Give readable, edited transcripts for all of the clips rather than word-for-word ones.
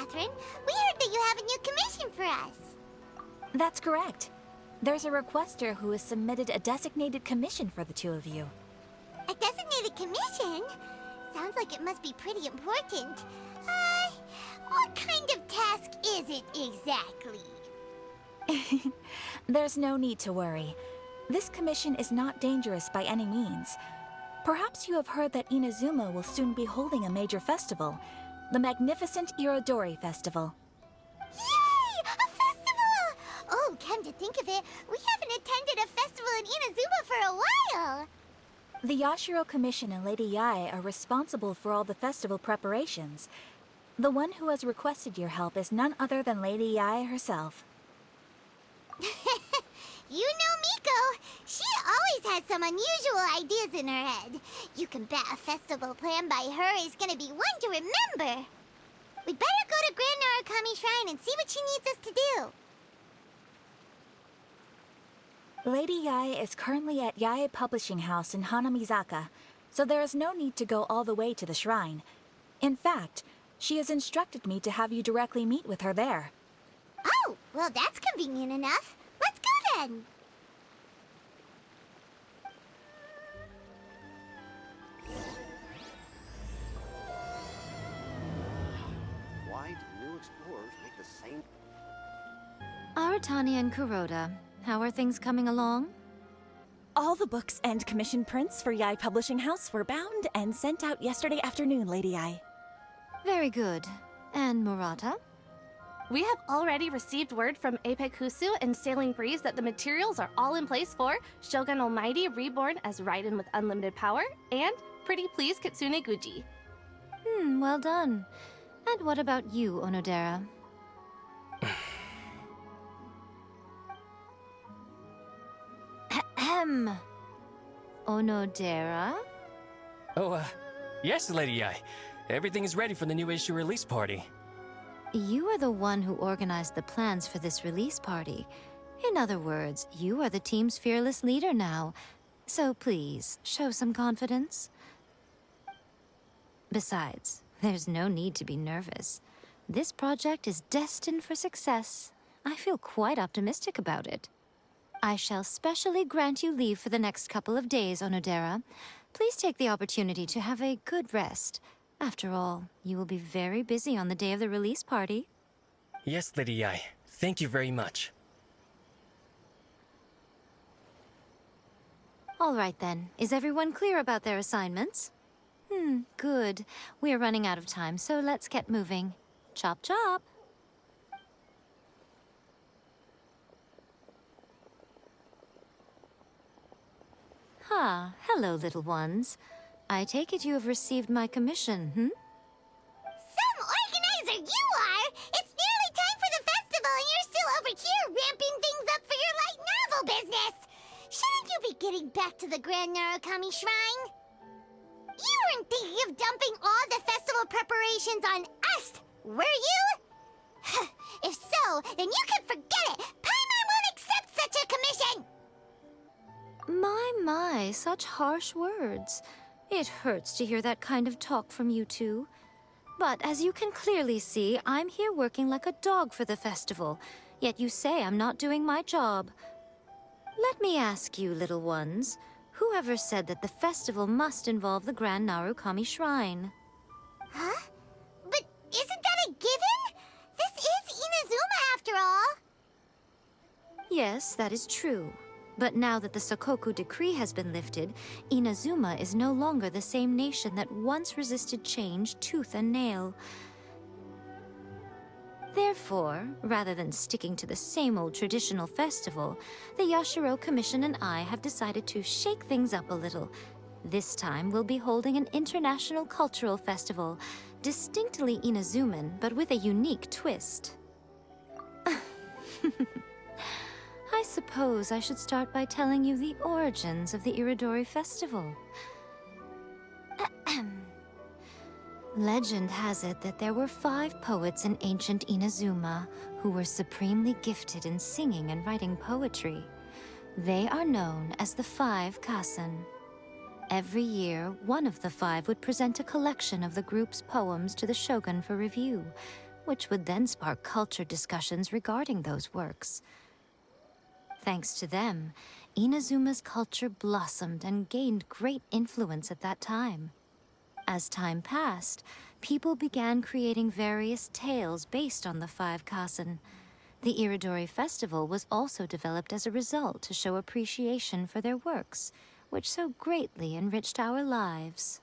Catherine. We heard that you have a new commission for us. That's correct. There's a requester who has submitted a designated commission for the two of you. A designated commission? Sounds like it must be pretty important. What kind of task is it exactly? There's no need to worry. This commission is not dangerous by any means. Perhaps you have heard that Inazuma will soon be holding a major festival, the magnificent Irodori Festival. Yay! A festival! Oh, come to think of it, we haven't attended a festival in Inazuma for a while! The Yashiro Commission and Lady Yae are responsible for all the festival preparations. The one who has requested your help is none other than Lady Yae herself. You know Miko. She always has some unusual ideas in her head. You can bet a festival planned by her is gonna be one to remember. We'd better go to Grand Narukami Shrine and see what she needs us to do. Lady Yae is currently at Yae Publishing House in Hanamizaka, so there is no need to go all the way to the shrine. In fact, she has instructed me to have you directly meet with her there. Oh, well that's convenient enough. Let's go then! Why do new explorers make the same... Aratani and Kuroda, how are things coming along? All the books and commission prints for Yae Publishing House were bound and sent out yesterday afternoon, Lady Yae. Very good. And Murata? We have already received word from Apekusu and Sailing Breeze that the materials are all in place for Shogun Almighty reborn as Raiden with unlimited power and Pretty Please Kitsune Guji. Well done. And what about you, Onodera? Ahem. Onodera? Oh, yes, Lady Ai. Everything is ready for the new issue release party. You are the one who organized the plans for this release party. In other words, you are the team's fearless leader now. So please, show some confidence. Besides, there's no need to be nervous. This project is destined for success. I feel quite optimistic about it. I shall specially grant you leave for the next couple of days, Onodera. Please take the opportunity to have a good rest. After all, you will be very busy on the day of the release party. Yes, Lady Ai. Thank you very much. All right then. Is everyone clear about their assignments? Good. We are running out of time, so let's get moving. Chop chop! Hello, little ones. I take it you have received my commission, Some organizer you are! It's nearly time for the festival and you're still over here ramping things up for your light novel business! Shouldn't you be getting back to the Grand Narukami Shrine? You weren't thinking of dumping all the festival preparations on us, were you? If so, then you can forget it! Paimon won't accept such a commission! My, such harsh words. It hurts to hear that kind of talk from you two. But as you can clearly see, I'm here working like a dog for the festival, yet you say I'm not doing my job. Let me ask you, little ones, whoever said that the festival must involve the Grand Narukami Shrine? Huh? But isn't that a given? This is Inazuma after all. Yes, that is true. But now that the Sokoku decree has been lifted, Inazuma is no longer the same nation that once resisted change tooth and nail. Therefore, rather than sticking to the same old traditional festival, the Yashiro Commission and I have decided to shake things up a little. This time we'll be holding an international cultural festival, distinctly Inazuman, but with a unique twist. I suppose I should start by telling you the origins of the Irodori Festival. Legend has it that there were 5 poets in ancient Inazuma who were supremely gifted in singing and writing poetry. They are known as the 5 Kasen. Every year, one of the 5 would present a collection of the group's poems to the shogun for review, which would then spark culture discussions regarding those works. Thanks to them, Inazuma's culture blossomed and gained great influence at that time. As time passed, people began creating various tales based on the five Kasen. The Irodori festival was also developed as a result to show appreciation for their works, which so greatly enriched our lives.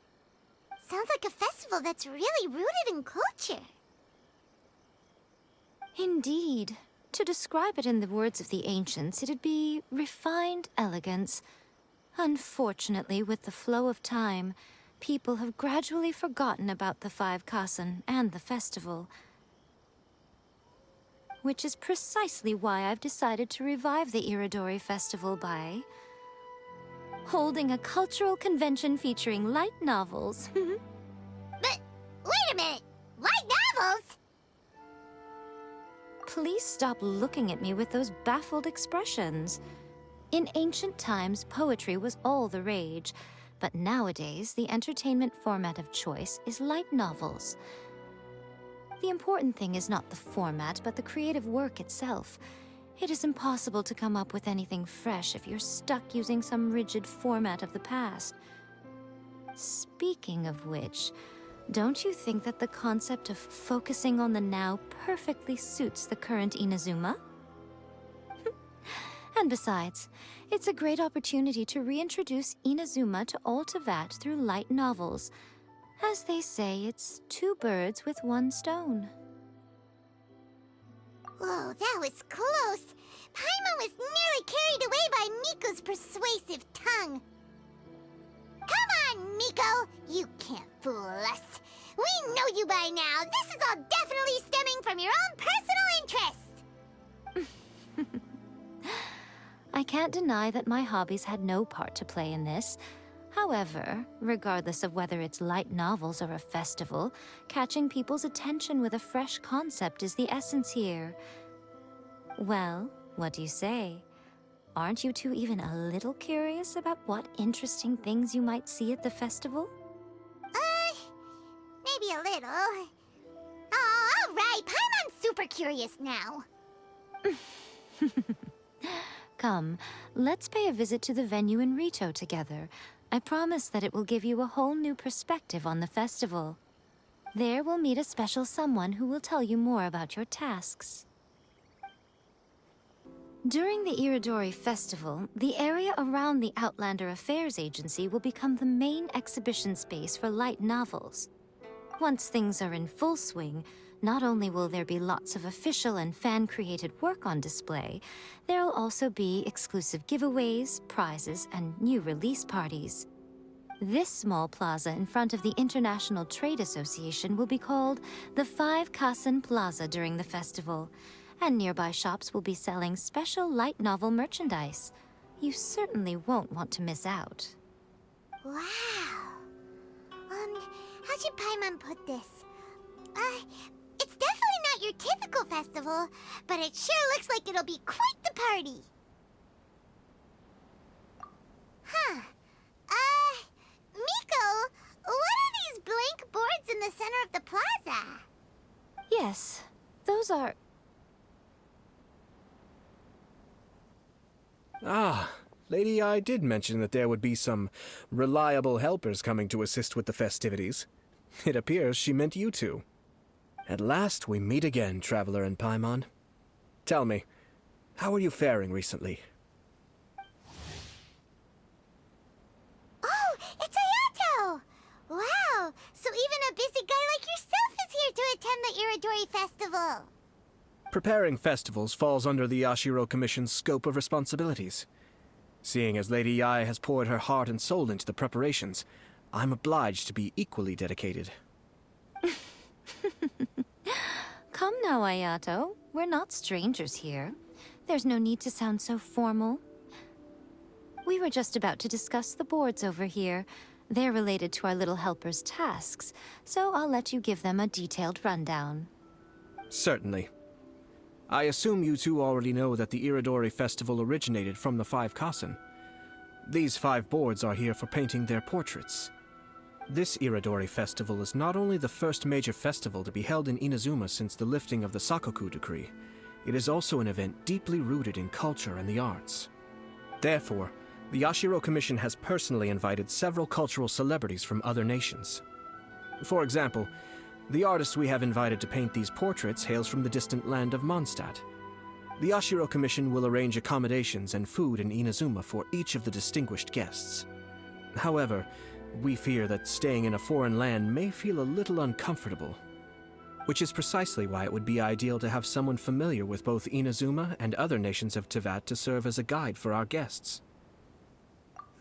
Sounds like a festival that's really rooted in culture. Indeed. To describe it in the words of the ancients, it'd be refined elegance. Unfortunately, with the flow of time, people have gradually forgotten about the five Kasen and the festival. Which is precisely why I've decided to revive the Irodori festival by holding a cultural convention featuring light novels. But, wait a minute! Light novels? Please stop looking at me with those baffled expressions. In ancient times, poetry was all the rage, but nowadays, the entertainment format of choice is light novels. The important thing is not the format, but the creative work itself. It is impossible to come up with anything fresh if you're stuck using some rigid format of the past. Speaking of which, don't you think that the concept of focusing on the now perfectly suits the current Inazuma? And besides, it's a great opportunity to reintroduce Inazuma to all Teyvat through light novels. As they say, it's two birds with one stone. Whoa, that was close. Paimon was nearly carried away by Miko's persuasive tongue. Come on, Miko! You can't fool us. We know you by now. This is all definitely stemming from your own personal interest. I can't deny that my hobbies had no part to play in this. However, regardless of whether it's light novels or a festival, catching people's attention with a fresh concept is the essence here. Well, what do you say? Aren't you two even a little curious about what interesting things you might see at the festival? Maybe a little. Oh, all right. Paimon's super curious now. Come, let's pay a visit to the venue in Rito together. I promise that it will give you a whole new perspective on the festival. There we'll meet a special someone who will tell you more about your tasks. During the Irodori Festival, the area around the Outlander Affairs Agency will become the main exhibition space for light novels. Once things are in full swing, not only will there be lots of official and fan-created work on display, there'll also be exclusive giveaways, prizes, and new release parties. This small plaza in front of the International Trade Association will be called the Five Kasen Plaza during the festival, and nearby shops will be selling special light novel merchandise. You certainly won't want to miss out. Wow. How should Paimon put this? It's definitely not your typical festival, but it sure looks like it'll be quite the party. Huh. Miko, what are these blank boards in the center of the plaza? Yes, those are... Ah, Lady I did mention that there would be some reliable helpers coming to assist with the festivities. It appears she meant you two. At last we meet again, Traveler and Paimon. Tell me, how are you faring recently? Oh, it's Ayato! Wow, so even a busy guy like yourself is here to attend the Irodori Festival. Preparing festivals falls under the Yashiro Commission's scope of responsibilities. Seeing as Lady Ai has poured her heart and soul into the preparations, I'm obliged to be equally dedicated. Come now, Ayato. We're not strangers here. There's no need to sound so formal. We were just about to discuss the boards over here. They're related to our little helper's tasks, so I'll let you give them a detailed rundown. Certainly. I assume you two already know that the Irodori Festival originated from the Five Kasen. These 5 boards are here for painting their portraits. This Irodori festival is not only the first major festival to be held in Inazuma since the lifting of the Sakoku decree, it is also an event deeply rooted in culture and the arts. Therefore, the Yashiro Commission has personally invited several cultural celebrities from other nations. For example, the artist we have invited to paint these portraits hails from the distant land of Mondstadt. The Yashiro Commission will arrange accommodations and food in Inazuma for each of the distinguished guests. However, we fear that staying in a foreign land may feel a little uncomfortable, which is precisely why it would be ideal to have someone familiar with both Inazuma and other nations of Teyvat to serve as a guide for our guests.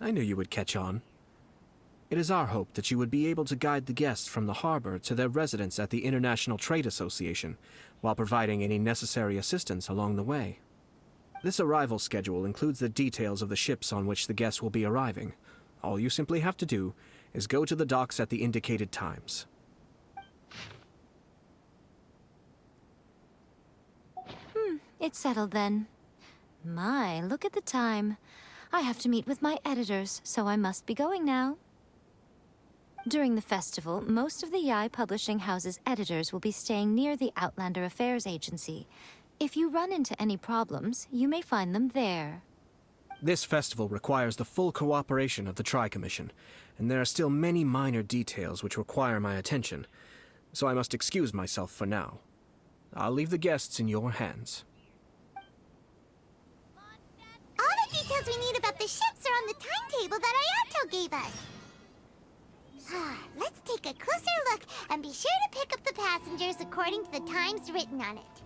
I knew you would catch on. It is our hope that you would be able to guide the guests from the harbor to their residence at the International Trade Association, while providing any necessary assistance along the way. This arrival schedule includes the details of the ships on which the guests will be arriving. All you simply have to do is go to the docks at the indicated times. It's settled then. My, look at the time. I have to meet with my editors, so I must be going now. During the festival, most of the Yai Publishing House's editors will be staying near the Outlander Affairs Agency. If you run into any problems, you may find them there. This festival requires the full cooperation of the Tri-Commission, and there are still many minor details which require my attention, so I must excuse myself for now. I'll leave the guests in your hands. All the details we need about the ships are on the timetable that Ayato gave us. Let's take a closer look and be sure to pick up the passengers according to the times written on it.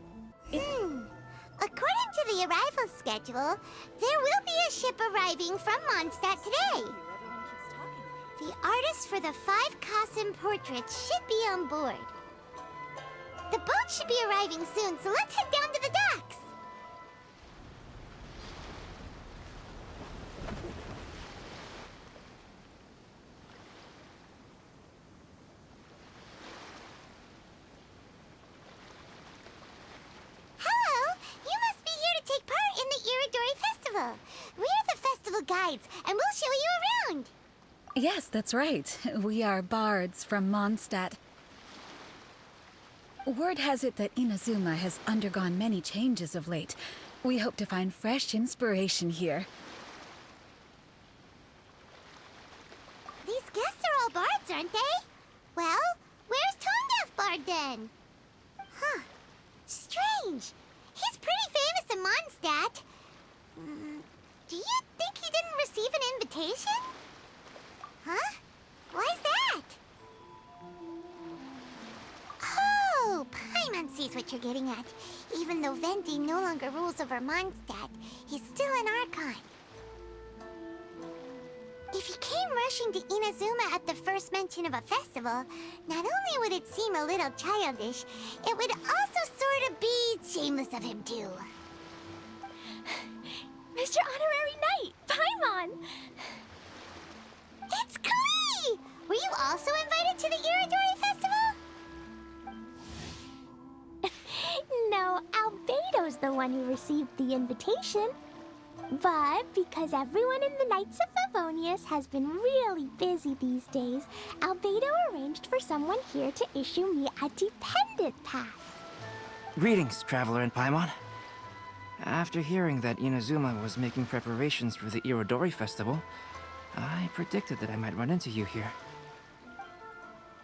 According to the arrival schedule, there will be a ship arriving from Mondstadt today. The artists for the 5 Kasen portraits should be on board. The boat should be arriving soon, so let's head down to the docks. Hello! You must be here to take part in the Irodori Festival. We're the festival guides, and we'll show you around. Yes, that's right. We are bards from Mondstadt. Word has it that Inazuma has undergone many changes of late. We hope to find fresh inspiration here. These guests are all bards, aren't they? Well, where's Tone Deaf Bard then? Huh. Strange. He's pretty famous in Mondstadt. Do you think he didn't receive an invitation? Huh? Why's that? Oh, Paimon sees what you're getting at. Even though Venti no longer rules over Mondstadt, he's still an Archon. If he came rushing to Inazuma at the first mention of a festival, not only would it seem a little childish, it would also sort of be shameless of him too. Mr. Honorary Knight, Paimon! It's Klee! Were you also invited to the Irodori Festival? No, Albedo's the one who received the invitation. But because everyone in the Knights of Favonius has been really busy these days, Albedo arranged for someone here to issue me a dependent pass. Greetings, Traveler and Paimon. After hearing that Inazuma was making preparations for the Irodori Festival, I predicted that I might run into you here.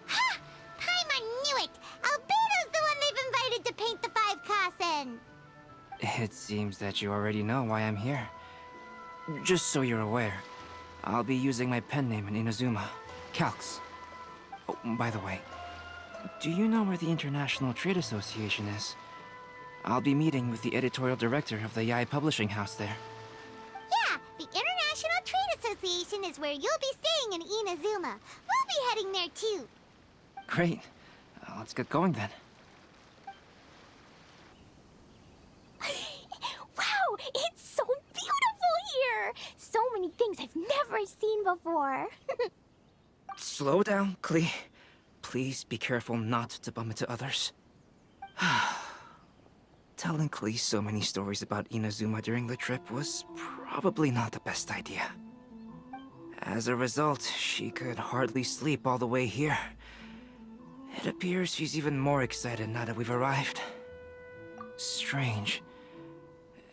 Ha! Paimon knew it! Albedo's the one they've invited to paint the 5 Kasen! It seems that you already know why I'm here. Just so you're aware, I'll be using my pen name in Inazuma, Calx. Oh, by the way, do you know where the International Trade Association is? I'll be meeting with the editorial director of the Yai Publishing House there. Yeah, the International Trade Association is where you'll be staying in Inazuma. We'll be heading there too. Great. Let's get going then. Wow, it's so beautiful here! So many things I've never seen before. Slow down, Klee. Please be careful not to bump into others. Telling Klee so many stories about Inazuma during the trip was probably not the best idea. As a result, she could hardly sleep all the way here. It appears she's even more excited now that we've arrived. Strange.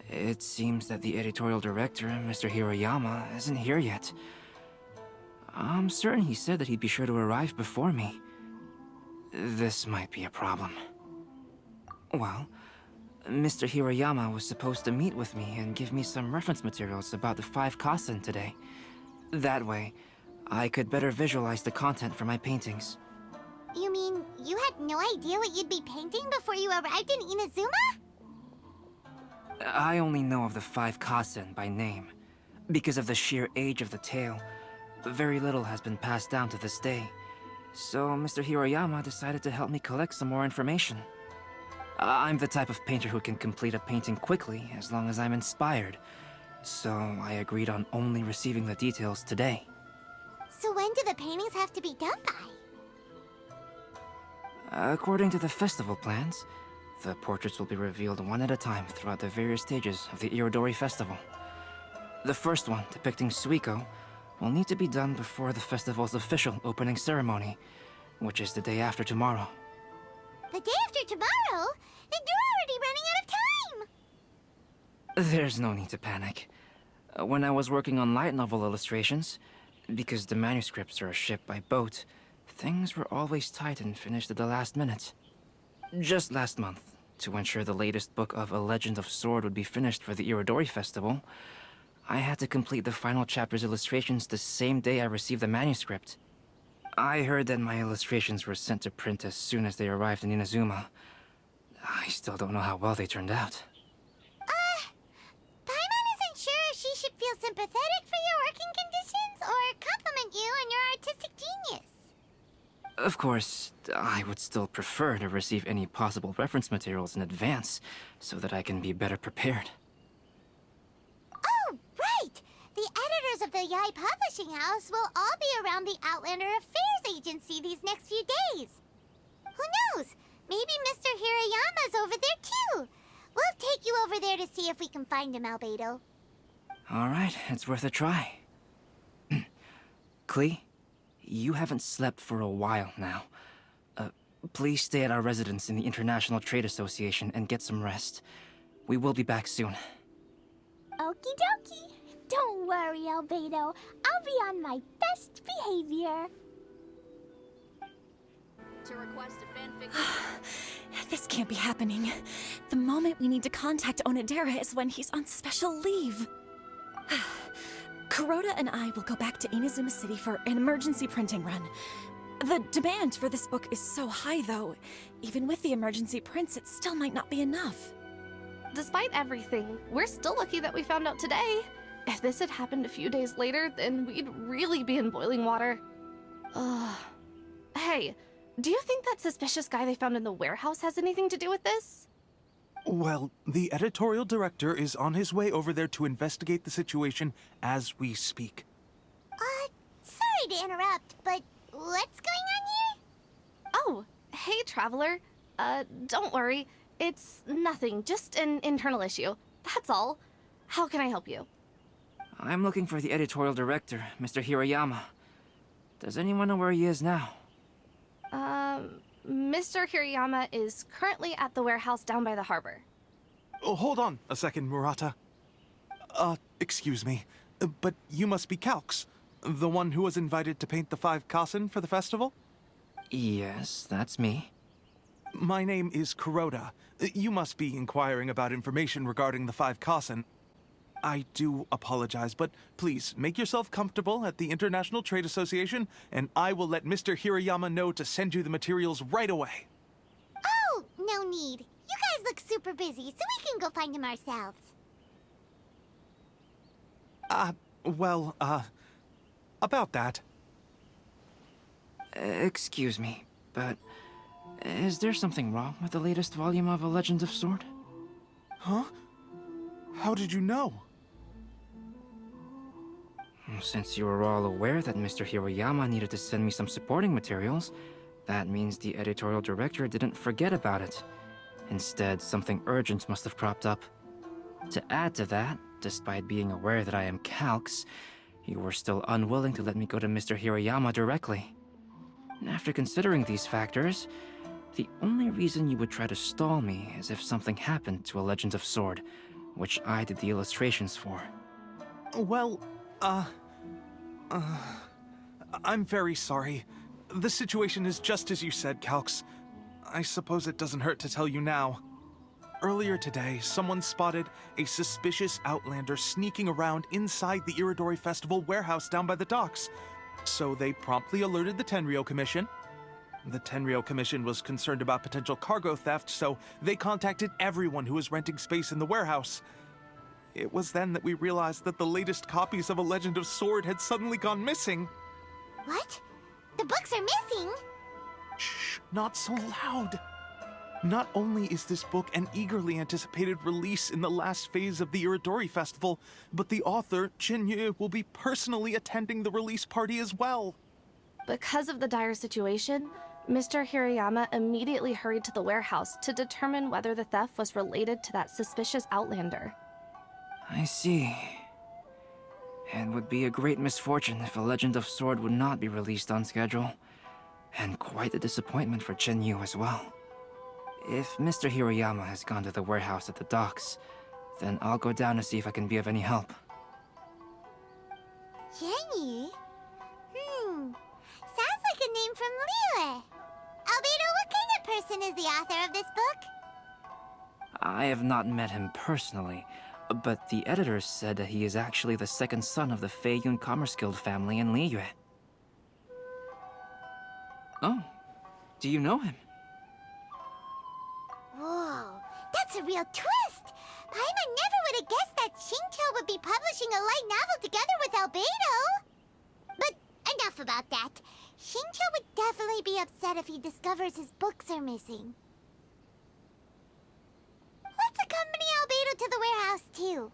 It seems that the editorial director, Mr. Hiroyama, isn't here yet. I'm certain he said that he'd be sure to arrive before me. This might be a problem. Well, Mr. Hiroyama was supposed to meet with me and give me some reference materials about the 5 Kasen today. That way, I could better visualize the content for my paintings. You mean you had no idea what you'd be painting before you arrived in Inazuma? I only know of the 5 Kasen by name. Because of the sheer age of the tale, very little has been passed down to this day. So Mr. Hiroyama decided to help me collect some more information. I'm the type of painter who can complete a painting quickly as long as I'm inspired. So I agreed on only receiving the details today. So when do the paintings have to be done by? According to the festival plans, the portraits will be revealed one at a time throughout the various stages of the Irodori festival. The first one, depicting Suiko, will need to be done before the festival's official opening ceremony, which is the day after tomorrow. The day after tomorrow? Then you're already running out of time! There's no need to panic. When I was working on light novel illustrations, because the manuscripts are shipped by boat, things were always tight and finished at the last minute. Just last month, to ensure the latest book of A Legend of Sword would be finished for the Irodori festival, I had to complete the final chapter's illustrations the same day I received the manuscript. I heard that my illustrations were sent to print as soon as they arrived in Inazuma. I still don't know how well they turned out. Paimon isn't sure if she should feel sympathetic for your working conditions or compliment you on your artistic genius. Of course, I would still prefer to receive any possible reference materials in advance, so that I can be better prepared. Oh, right! The editors of the Yai Publishing House will all be around the Outlander Affairs Agency these next few days. Who knows? Maybe Mr. Hirayama's over there too. We'll take you over there to see if we can find him, Albedo. Alright, it's worth a try. Klee, you haven't slept for a while now. Please stay at our residence in the International Trade Association and get some rest. We will be back soon. Okie dokie. Don't worry, Albedo. I'll be on my best behavior. To request a fanfic. This can't be happening. The moment we need to contact Onodera is when he's on special leave. Kuroda and I will go back to Inazuma City for an emergency printing run. The demand for this book is so high, though. Even with the emergency prints, it still might not be enough. Despite everything, we're still lucky that we found out today. If this had happened a few days later, then we'd really be in boiling water. Hey, do you think that suspicious guy they found in the warehouse has anything to do with this? Well, the editorial director is on his way over there to investigate the situation as we speak. Sorry to interrupt, but what's going on here? Oh, hey, Traveler. Don't worry. It's nothing, just an internal issue. That's all. How can I help you? I'm looking for the editorial director, Mr. Hiroyama. Does anyone know where he is now? Mr. Hirayama is currently at the warehouse down by the harbor. Oh, hold on a second, Murata. Excuse me, but you must be Calx, the one who was invited to paint the 5 Kasen for the festival? Yes, that's me. My name is Kuroda. You must be inquiring about information regarding the 5 Kasen. I do apologize, but please make yourself comfortable at the International Trade Association, and I will let Mr. Hirayama know to send you the materials right away. Oh, no need. You guys look super busy, so we can go find him ourselves. About that. Excuse me, but is there something wrong with the latest volume of A Legend of Sword? Huh? How did you know? Since you were all aware that Mr. Hiroyama needed to send me some supporting materials, that means the editorial director didn't forget about it. Instead, something urgent must have cropped up. To add to that, despite being aware that I am Calx, you were still unwilling to let me go to Mr. Hirayama directly. After considering these factors, the only reason you would try to stall me is if something happened to A Legend of Sword, which I did the illustrations for. Well, I'm very sorry. The situation is just as you said, Calx. I suppose it doesn't hurt to tell you now. Earlier today, someone spotted a suspicious outlander sneaking around inside the Irodori Festival warehouse down by the docks. So they promptly alerted the Tenryou Commission. The Tenryou Commission was concerned about potential cargo theft, so they contacted everyone who was renting space in the warehouse. It was then that we realized that the latest copies of A Legend of Sword had suddenly gone missing. What? The books are missing? Shh, not so loud. Not only is this book an eagerly anticipated release in the last phase of the Irodori Festival, but the author, Chin-Yu, will be personally attending the release party as well. Because of the dire situation, Mr. Hirayama immediately hurried to the warehouse to determine whether the theft was related to that suspicious outlander. I see. It would be a great misfortune if A Legend of Sword would not be released on schedule. And quite a disappointment for Chin-Yu as well. If Mr. Hirayama has gone to the warehouse at the docks, then I'll go down to see if I can be of any help. Jenny? Sounds like a name from Liyue. Albedo, what kind of person is the author of this book? I have not met him personally, but the editor said that he is actually the second son of the Feiyun Commerce Guild family in Liyue. Oh, do you know him? Whoa, that's a real twist! Paimon never would have guessed that Xingqiu would be publishing a light novel together with Albedo! But enough about that. Xingqiu would definitely be upset if he discovers his books are missing. Let's accompany Albedo to the warehouse, too.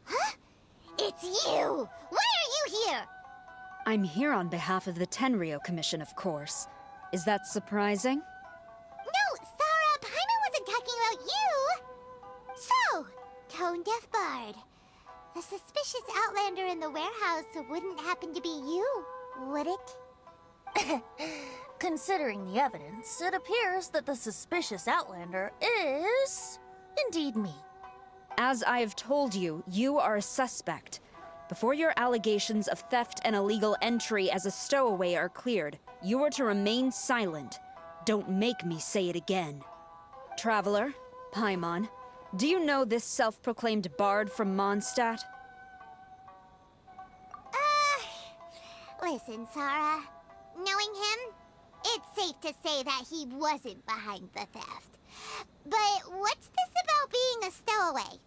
Huh? It's you! Why are you here? I'm here on behalf of the Tenryou Commission, of course. Is that surprising? No, Sarah, Paimon wasn't talking about you! So, Tone-Deaf Bard. The suspicious outlander in the warehouse wouldn't happen to be you, would it? Considering the evidence, it appears that the suspicious outlander is indeed me. As I have told you, you are a suspect. Before your allegations of theft and illegal entry as a stowaway are cleared, you are to remain silent. Don't make me say it again. Traveler, Paimon, do you know this self-proclaimed bard from Mondstadt? Listen, Sarah. Knowing him, it's safe to say that he wasn't behind the theft. But what's this about being a stowaway?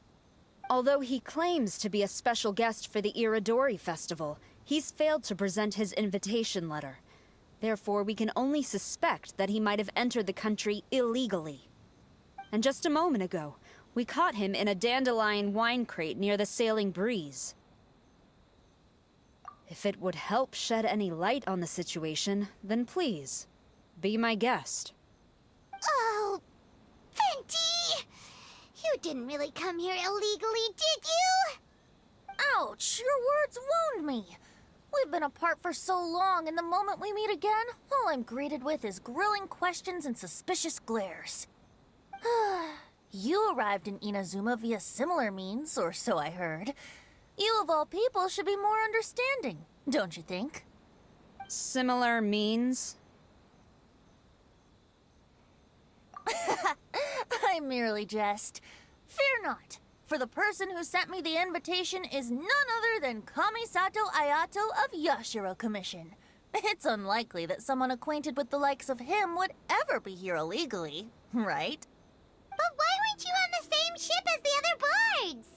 Although he claims to be a special guest for the Irodori Festival, he's failed to present his invitation letter. Therefore, we can only suspect that he might have entered the country illegally. And just a moment ago, we caught him in a dandelion wine crate near the Sailing Breeze. If it would help shed any light on the situation, then please, be my guest. Oh, Fenty! You didn't really come here illegally, did you? Ouch, your words wound me. We've been apart for so long, and the moment we meet again, all I'm greeted with is grilling questions and suspicious glares. You arrived in Inazuma via similar means, or so I heard. You of all people should be more understanding, don't you think? Similar means? I merely jest. Fear not, for the person who sent me the invitation is none other than Kamisato Ayato of Yashiro Commission. It's unlikely that someone acquainted with the likes of him would ever be here illegally, right? But why weren't you on the same ship as the other bards?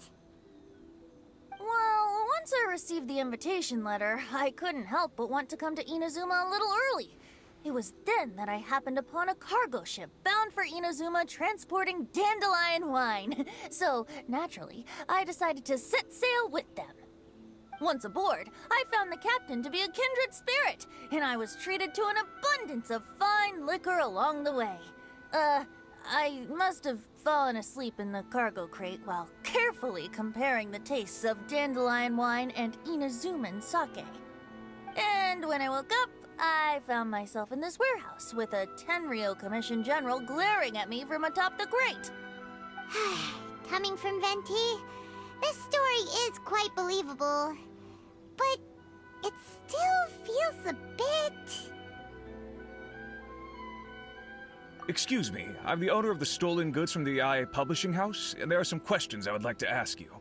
Well, once I received the invitation letter, I couldn't help but want to come to Inazuma a little early. It was then that I happened upon a cargo ship bound for Inazuma transporting dandelion wine. So, naturally, I decided to set sail with them. Once aboard, I found the captain to be a kindred spirit, and I was treated to an abundance of fine liquor along the way. I must have fallen asleep in the cargo crate while carefully comparing the tastes of dandelion wine and Inazuman sake. And when I woke up, I found myself in this warehouse with a Tenryo Commission General glaring at me from atop the grate. Coming from Venti, this story is quite believable. But it still feels a bit... Excuse me, I'm the owner of the stolen goods from the IA publishing house, and there are some questions I would like to ask you.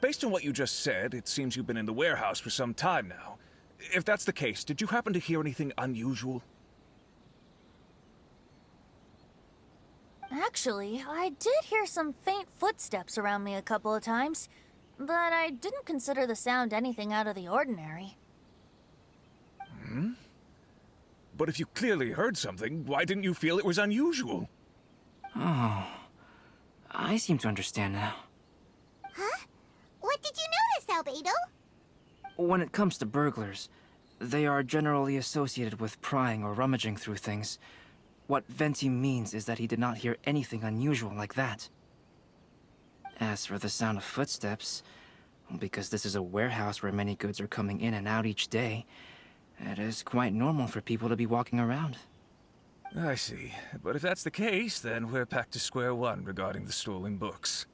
Based on what you just said, it seems you've been in the warehouse for some time now. If that's the case, did you happen to hear anything unusual? Actually, I did hear some faint footsteps around me a couple of times, but I didn't consider the sound anything out of the ordinary. Hmm? But if you clearly heard something, why didn't you feel it was unusual? Oh, I seem to understand now. Huh? What did you notice, Albedo? When it comes to burglars, they are generally associated with prying or rummaging through things. What Venti means is that he did not hear anything unusual like that. As for the sound of footsteps, because this is a warehouse where many goods are coming in and out each day, it is quite normal for people to be walking around. I see. But if that's the case, then we're back to square one regarding the stolen books.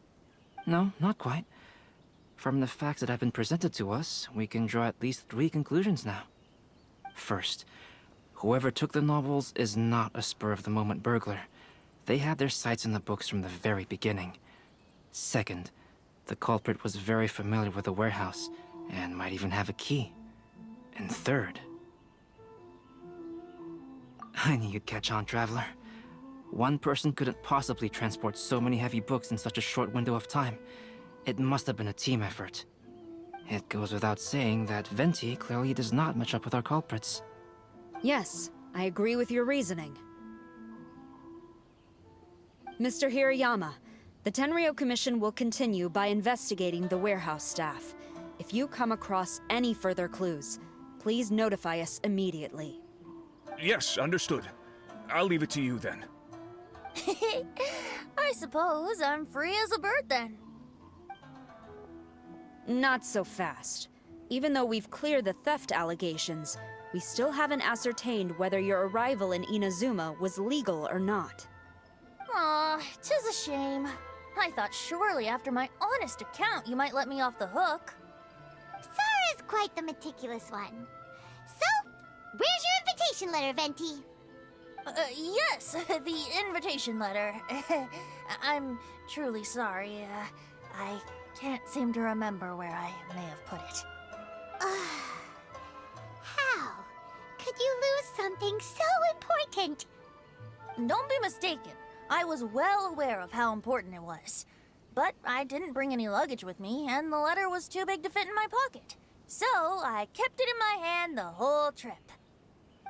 No, not quite. From the facts that have been presented to us, we can draw at least 3 conclusions now. First, whoever took the novels is not a spur-of-the-moment burglar. They had their sights on the books from the very beginning. Second, the culprit was very familiar with the warehouse, and might even have a key. And third... I knew you'd catch on, Traveler. One person couldn't possibly transport so many heavy books in such a short window of time. It must have been a team effort. It goes without saying that Venti clearly does not match up with our culprits. Yes, I agree with your reasoning. Mr. Hirayama, the Tenryo Commission will continue by investigating the warehouse staff. If you come across any further clues, please notify us immediately. Yes, understood. I'll leave it to you then. I suppose I'm free as a bird then. Not so fast. Even though we've cleared the theft allegations, we still haven't ascertained whether your arrival in Inazuma was legal or not. Aw, 'tis a shame. I thought surely after my honest account you might let me off the hook. Sara's quite the meticulous one. So, where's your invitation letter, Venti? Yes, the invitation letter. I'm truly sorry. I can't seem to remember where I may have put it. How could you lose something so important? Don't be mistaken. I was well aware of how important it was. But I didn't bring any luggage with me, and the letter was too big to fit in my pocket. So I kept it in my hand the whole trip.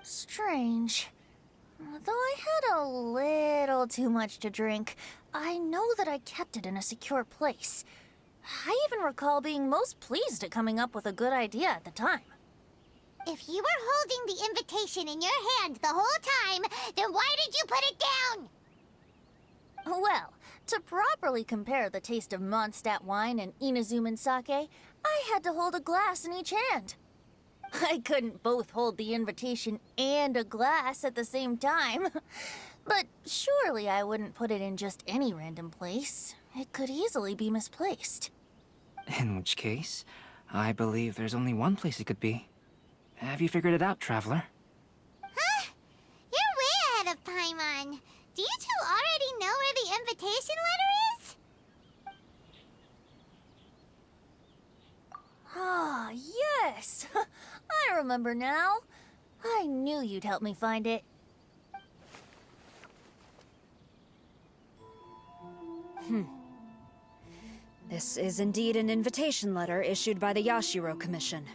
Strange. Though I had a little too much to drink, I know that I kept it in a secure place. I even recall being most pleased at coming up with a good idea at the time. If you were holding the invitation in your hand the whole time, then why did you put it down? Well, to properly compare the taste of Mondstadt wine and Inazuman sake, I had to hold a glass in each hand. I couldn't both hold the invitation and a glass at the same time. But surely I wouldn't put it in just any random place. It could easily be misplaced. In which case, I believe there's only one place it could be. Have you figured it out, Traveler? Huh? You're way ahead of Paimon. Do you two already know where the invitation letter is? Ah, yes! I remember now. I knew you'd help me find it. This is indeed an invitation letter issued by the Yashiro Commission.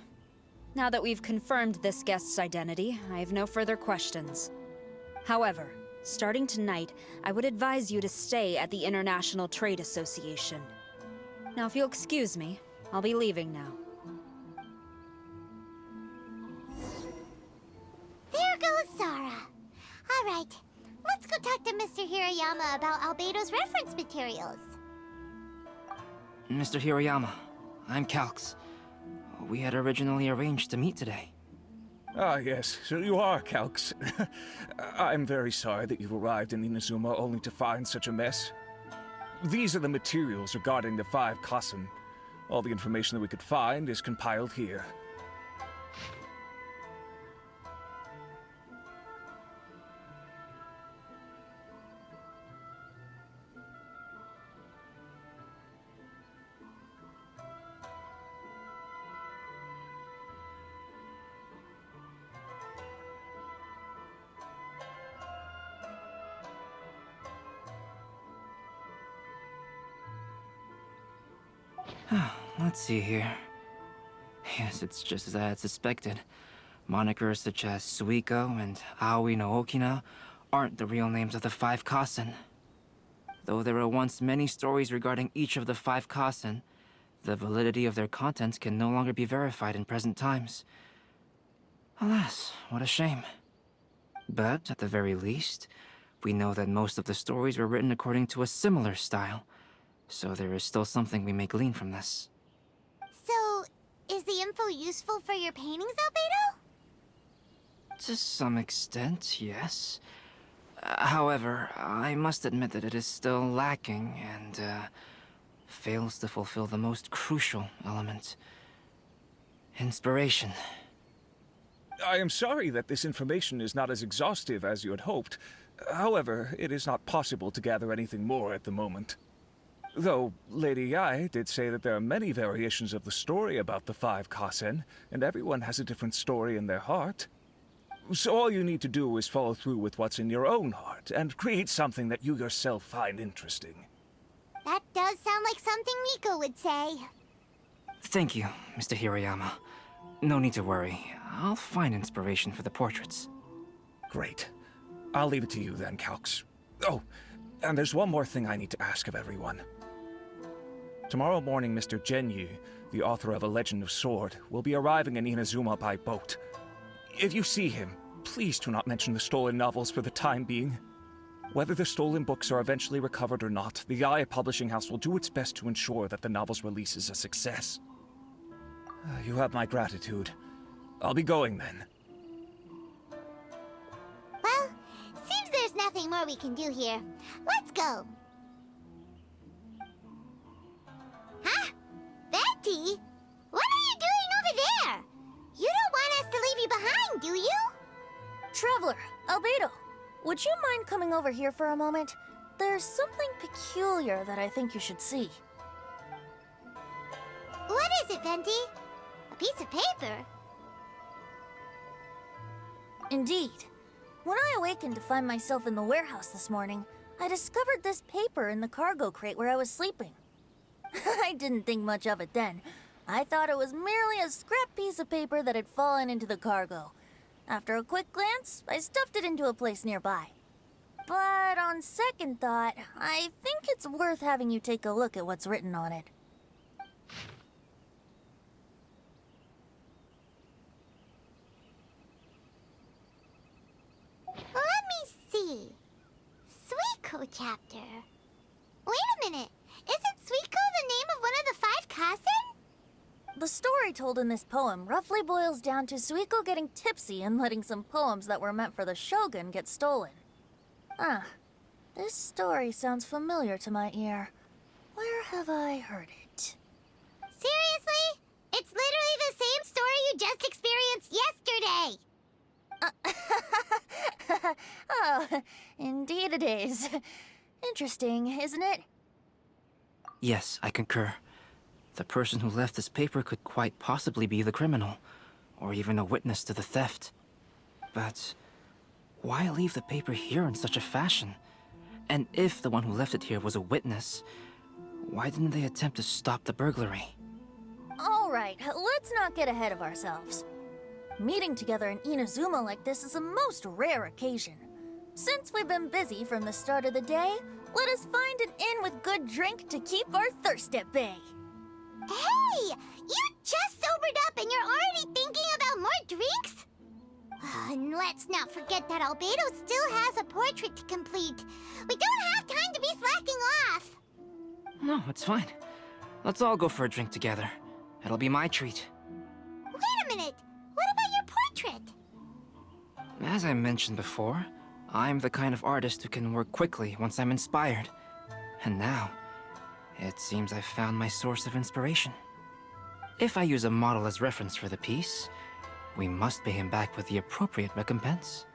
Now that we've confirmed this guest's identity, I have no further questions. However, starting tonight, I would advise you to stay at the International Trade Association. Now, if you'll excuse me, I'll be leaving now. Hiroyama about Albedo's reference materials. Mr. Hiroyama, I'm Calx. We had originally arranged to meet today. Ah, yes, so you are Calx. I'm very sorry that you've arrived in Inazuma only to find such a mess. These are the materials regarding the 5 Kasen. All the information that we could find is compiled here. Let's see here. Yes, it's just as I had suspected. Monikers such as Suiko and Aoi no Okina aren't the real names of the 5 Kasen. Though there were once many stories regarding each of the 5 Kasen, the validity of their contents can no longer be verified in present times. Alas, what a shame. But, at the very least, we know that most of the stories were written according to a similar style, so there is still something we may glean from this. So, is the info useful for your paintings, Albedo? To some extent, yes. However, I must admit that it is still lacking and, fails to fulfill the most crucial element. Inspiration. I am sorry that this information is not as exhaustive as you had hoped. However, it is not possible to gather anything more at the moment. Though, Lady Yae did say that there are many variations of the story about the 5 Kasen, and everyone has a different story in their heart. So all you need to do is follow through with what's in your own heart, and create something that you yourself find interesting. That does sound like something Miko would say. Thank you, Mr. Hiroyama. No need to worry. I'll find inspiration for the portraits. Great. I'll leave it to you then, Calx. Oh, and there's one more thing I need to ask of everyone. Tomorrow morning, Mr. Genyu, the author of A Legend of Sword, will be arriving in Inazuma by boat. If you see him, please do not mention the stolen novels for the time being. Whether the stolen books are eventually recovered or not, the Yae Publishing House will do its best to ensure that the novel's release is a success. You have my gratitude. I'll be going then. Well, seems there's nothing more we can do here. Let's go. Huh? Betty? What are you doing over there? You don't want us to leave you behind, do you? Traveler, Albedo, would you mind coming over here for a moment? There's something peculiar that I think you should see. What is it, Venti? A piece of paper? Indeed. When I awakened to find myself in the warehouse this morning, I discovered this paper in the cargo crate where I was sleeping. I didn't think much of it then. I thought it was merely a scrap piece of paper that had fallen into the cargo. After a quick glance, I stuffed it into a place nearby. But on second thought, I think it's worth having you take a look at what's written on it. Let me see. Suiko chapter. Wait a minute. Isn't Suiko the name of one of the 5 Kasen? The story told in this poem roughly boils down to Suiko getting tipsy and letting some poems that were meant for the Shogun get stolen. Ah, this story sounds familiar to my ear. Where have I heard it? Seriously? It's literally the same story you just experienced yesterday! Oh, indeed it is. Interesting, isn't it? Yes, I concur. The person who left this paper could quite possibly be the criminal, or even a witness to the theft. But why leave the paper here in such a fashion? And if the one who left it here was a witness, why didn't they attempt to stop the burglary? All right, let's not get ahead of ourselves. Meeting together in Inazuma like this is a most rare occasion. Since we've been busy from the start of the day, let us find an inn with good drink to keep our thirst at bay. Hey! You just sobered up and you're already thinking about more drinks? And let's not forget that Albedo still has a portrait to complete. We don't have No, it's fine. Let's all go for a drink together. It'll be my treat. Wait a minute! What about your portrait? As I mentioned before, I'm the kind of artist who can work quickly once I'm inspired. And now, it seems I've found my source of inspiration. If I use a model as reference for the piece, we must pay him back with the appropriate recompense.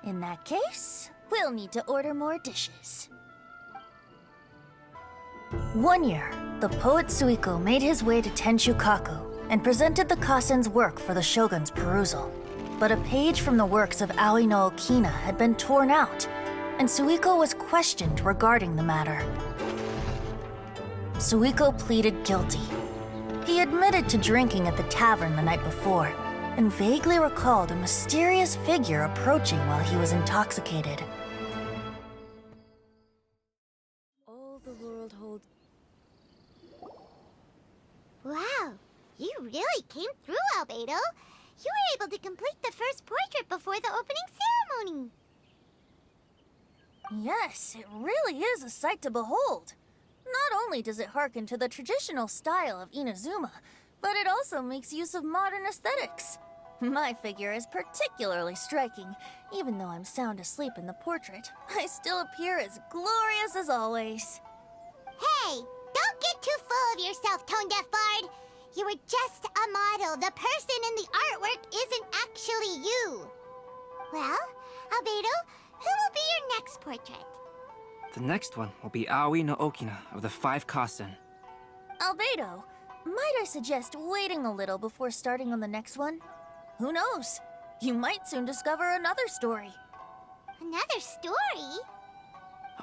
In that case, we'll need to order more dishes. One year, the poet Suiko made his way to Tenshukaku and presented the Kasen's work for the shogun's perusal. But a page from the works of Aoi no Okina had been torn out, and Suiko was questioned regarding the matter. Suiko pleaded guilty. He admitted to drinking at the tavern the night before, and vaguely recalled a mysterious figure approaching while he was intoxicated. All the world holds. Wow, you really came through, Albedo. You were able to complete the first portrait before the opening ceremony. Yes, it really is a sight to behold. Not only does it harken to the traditional style of Inazuma, but it also makes use of modern aesthetics. My figure is particularly striking. Even though I'm sound asleep in the portrait, I still appear as glorious as always. Hey, don't get too full of yourself, Tone Deaf Bard. You were just a model. The person in the artwork isn't actually you. Well, Albedo, who will be your next portrait? The next one will be Aoi no Okina of the 5 Kasen. Albedo, might I suggest waiting a little before starting on the next one? Who knows? You might soon discover another story. Another story?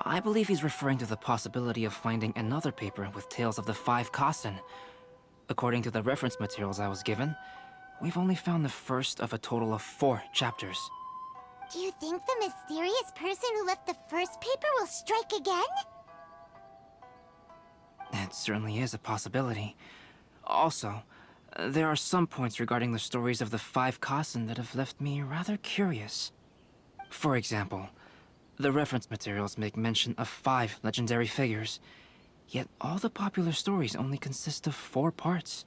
I believe he's referring to the possibility of finding another paper with tales of the 5 Kasen. According to the reference materials I was given, we've only found the first of a total of 4 chapters. Do you think the mysterious person who left the first paper will strike again? It certainly is a possibility. Also, there are some points regarding the stories of the 5 Kasen that have left me rather curious. For example, the reference materials make mention of 5 legendary figures, yet all the popular stories only consist of 4 parts.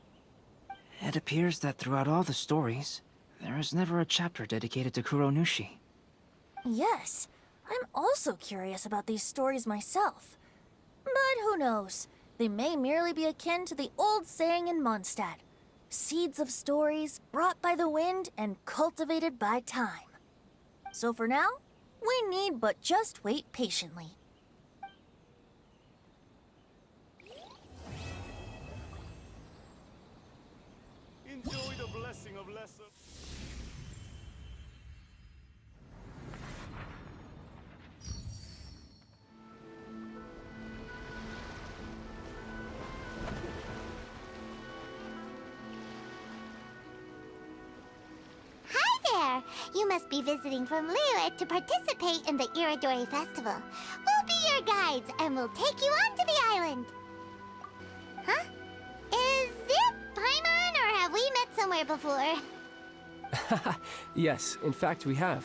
It appears that throughout all the stories, there is never a chapter dedicated to Kuronushi. Yes, I'm also curious about these stories myself. But who knows? They may merely be akin to the old saying in Mondstadt. Seeds of stories brought by the wind and cultivated by time. So for now, we need but just wait patiently. Enjoy the blessing of lesser. Hi there! You must be visiting from Liyue to participate in the Irodori Festival. We'll be your guides, and we'll take you onto the island. Huh? Is it Paimon, or have we met somewhere before? Yes, in fact we have.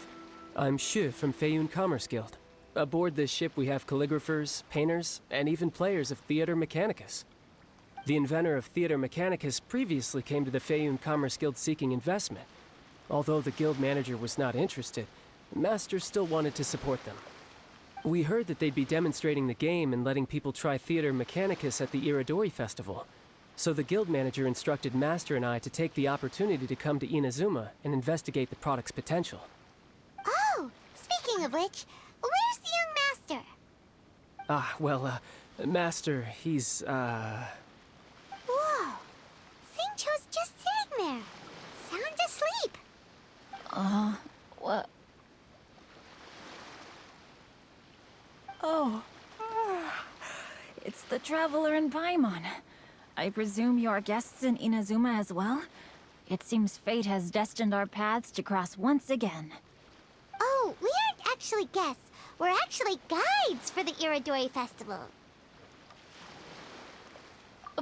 I'm Shu from Feiyun Commerce Guild. Aboard this ship we have calligraphers, painters, and even players of Theater Mechanicus. The inventor of Theater Mechanicus previously came to the Feiyun Commerce Guild seeking investment. Although the guild manager was not interested, the master still wanted to support them. We heard that they'd be demonstrating the game and letting people try Theater Mechanicus at the Irodori Festival. So the guild manager instructed Master and I to take the opportunity to come to Inazuma and investigate the product's potential. Oh, speaking of which, where's the young master? Master, he's, Whoa! Xingqiu's just sitting there, sound asleep. What? Oh. It's the Traveler and Paimon. I presume you are guests in Inazuma as well? It seems fate has destined our paths to cross once again. Oh, we aren't actually guests. We're actually guides for the Irodori Festival.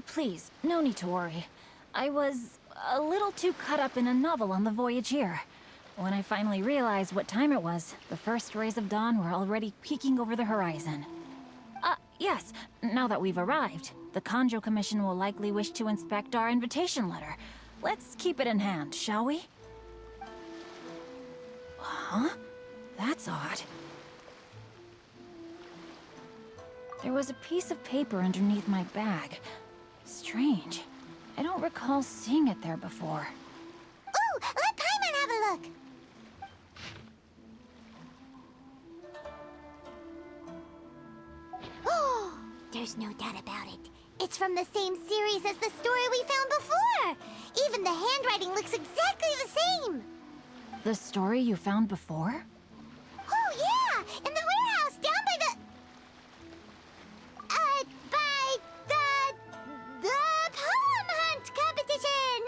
Please, no need to worry. I was a little too caught up in a novel on the voyage here. When I finally realized what time it was, the first rays of dawn were already peeking over the horizon. Yes, now that we've arrived, the Kanjo Commission will likely wish to inspect our invitation letter. Let's keep it in hand, shall we? Huh? That's odd. There was a piece of paper underneath my bag. Strange. I don't recall seeing it there before. Ooh, let Paimon have a look. Oh, there's no doubt about it. It's from the same series as the story we found before. Even the handwriting looks exactly the same. The story you found before? Oh, yeah! In the warehouse down by the... the poem hunt competition!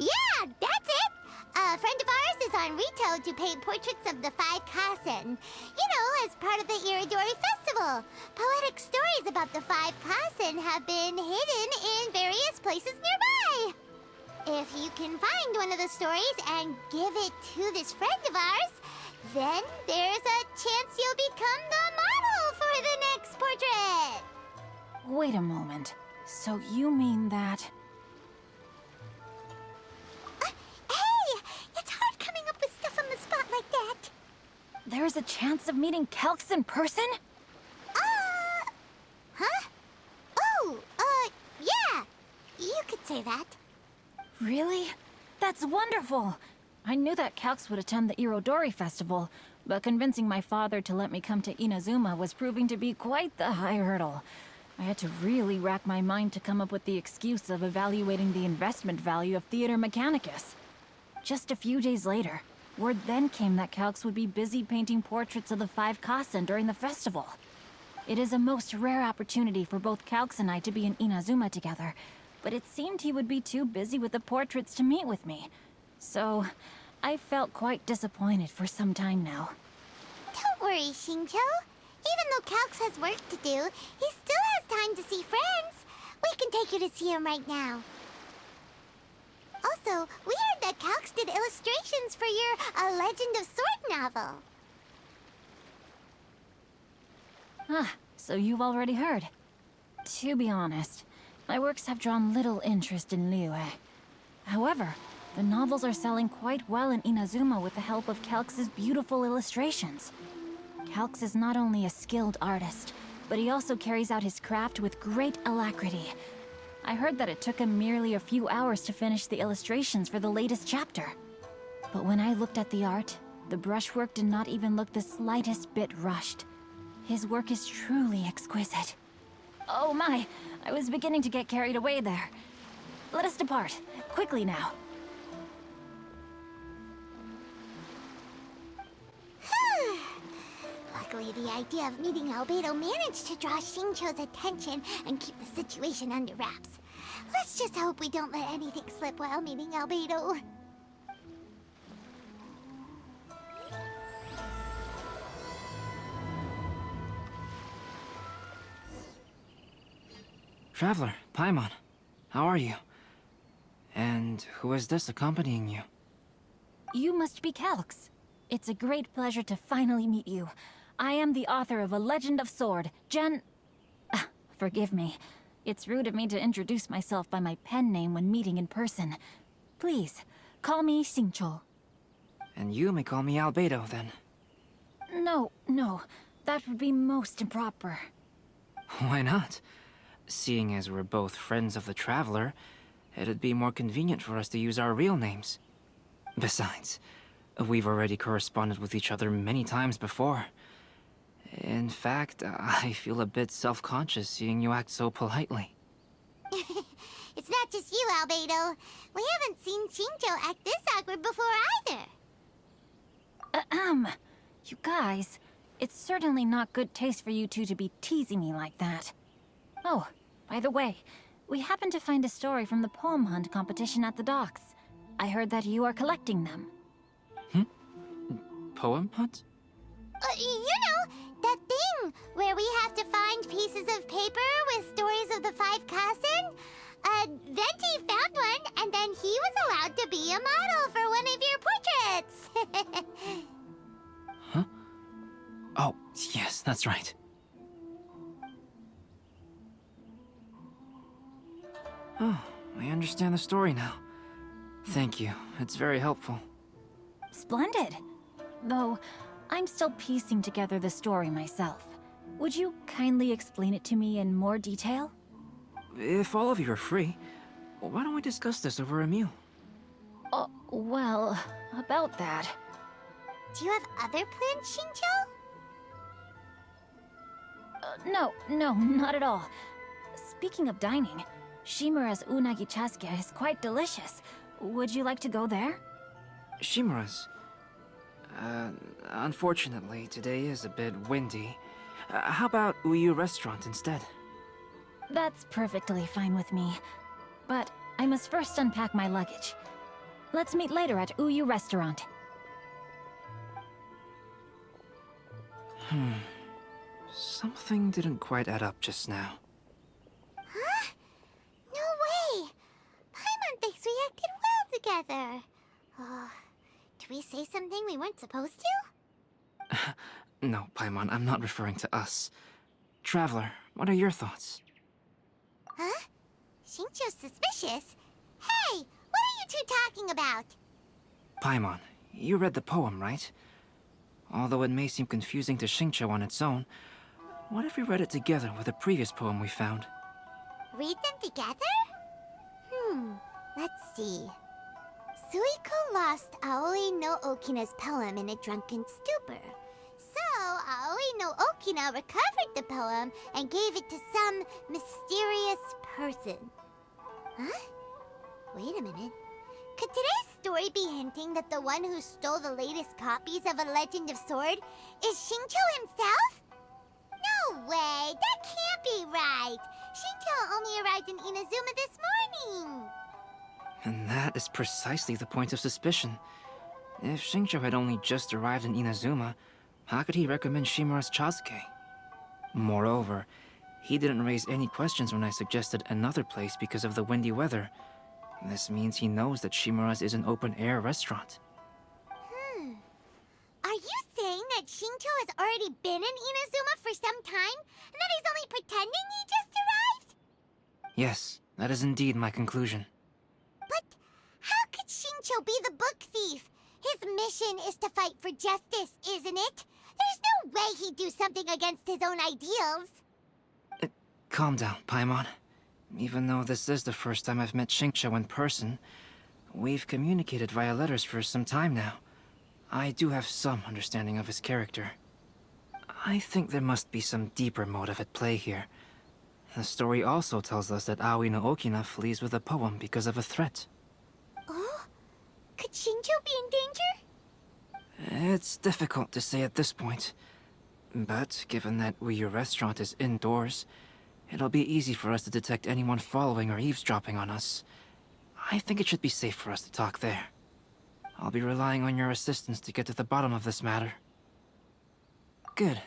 Yeah, that's it! A friend of ours is on Rito to paint portraits of the 5 Kasen. You know, as part of the Irodori Festival. Poetic stories about the 5 Kasen have been hidden in various places nearby. If you can find one of the stories and give it to this friend of ours, then there's a chance you'll become the model for the next portrait. Wait a moment. So you mean that... Hey! It's hard coming up with stuff on the spot like that. There's a chance of meeting Calx in person? Huh? Oh, yeah. You could say that. Really? That's wonderful! I knew that Calx would attend the Irodori Festival, but convincing my father to let me come to Inazuma was proving to be quite the high hurdle. I had to really rack my mind to come up with the excuse of evaluating the investment value of Theater Mechanicus. Just a few days later, word then came that Calx would be busy painting portraits of the 5 Kasen during the festival. It is a most rare opportunity for both Calx and I to be in Inazuma together, but it seemed he would be too busy with the portraits to meet with me. So, I felt quite disappointed for some time now. Don't worry, Shinjo. Even though Calx has work to do, he still has time to see friends. We can take you to see him right now. Also, we heard that Calx did illustrations for your A Legend of Sword novel. Ah, so you've already heard. To be honest, my works have drawn little interest in Liyue. However, the novels are selling quite well in Inazuma with the help of Calx's beautiful illustrations. Calx is not only a skilled artist, but he also carries out his craft with great alacrity. I heard that it took him merely a few hours to finish the illustrations for the latest chapter. But when I looked at the art, the brushwork did not even look the slightest bit rushed. His work is truly exquisite. Oh my, I was beginning to get carried away there. Let us depart, quickly now. Luckily, the idea of meeting Albedo managed to draw Shincho's attention and keep the situation under wraps. Let's just hope we don't let anything slip while meeting Albedo. Traveler, Paimon, how are you? And who is this accompanying you? You must be Calx. It's a great pleasure to finally meet you. I am the author of A Legend of Sword, forgive me. It's rude of me to introduce myself by my pen name when meeting in person. Please, call me Xingqiu. And you may call me Albedo, then. No, that would be most improper. Why not? Seeing as we're both friends of the Traveler, it'd be more convenient for us to use our real names. Besides, we've already corresponded with each other many times before. In fact, I feel a bit self-conscious seeing you act so politely. It's not just you, Albedo. We haven't seen Shinjo act this awkward before either. You guys, it's certainly not good taste for you two to be teasing me like that. Oh, by the way, we happened to find a story from the poem hunt competition at the docks. I heard that you are collecting them. Poem hunt? You know, that thing where we have to find pieces of paper with stories of the 5 Kasen. Venti found one, and then he was allowed to be a model for one of your portraits. Huh? Oh, yes, that's right. Oh, I understand the story now. Thank you. It's very helpful. Splendid. Though, I'm still piecing together the story myself. Would you kindly explain it to me in more detail? If all of you are free, why don't we discuss this over a meal? Well, about that. Do you have other plans, Shincho? No, not at all. Speaking of dining, Shimura's unagi chasuke is quite delicious. Would you like to go there? Shimura's. Unfortunately, today is a bit windy. How about Uyu Restaurant instead? That's perfectly fine with me. But I must first unpack my luggage. Let's meet later at Uyu Restaurant. Something didn't quite add up just now. Huh? No way! Paimon thinks we acted well together. Oh, did we say something we weren't supposed to? No, Paimon, I'm not referring to us. Traveler, what are your thoughts? Huh? Shincho's suspicious? Hey, what are you two talking about? Paimon, you read the poem, right? Although it may seem confusing to Shincho on its own, what if we read it together with a previous poem we found? Read them together? Let's see. Suiko lost Aoi no Okina's poem in a drunken stupor. So, Aoi no Okina recovered the poem and gave it to some mysterious person. Huh? Wait a minute. Could today's story be hinting that the one who stole the latest copies of A Legend of Sword is Shincho himself? No way! That can't be right! Shincho only arrived in Inazuma this morning! And that is precisely the point of suspicion. If Shincho had only just arrived in Inazuma, how could he recommend Shimura's Chasuke? Moreover, he didn't raise any questions when I suggested another place because of the windy weather. This means he knows that Shimura's is an open-air restaurant. Are you saying that Shincho has already been in Inazuma for some time, and that he's only pretending he just arrived? Yes, that is indeed my conclusion. But how could Shincho be the book thief? His mission is to fight for justice, isn't it? There's no way he'd do something against his own ideals. Calm down, Paimon. Even though this is the first time I've met Shincho in person, we've communicated via letters for some time now. I do have some understanding of his character. I think there must be some deeper motive at play here. The story also tells us that Aoi no Okina flees with a poem because of a threat. Oh? Could Shincho be in danger? It's difficult to say at this point. But given that Uyu Restaurant is indoors, it'll be easy for us to detect anyone following or eavesdropping on us. I think it should be safe for us to talk there. I'll be relying on your assistance to get to the bottom of this matter. Good.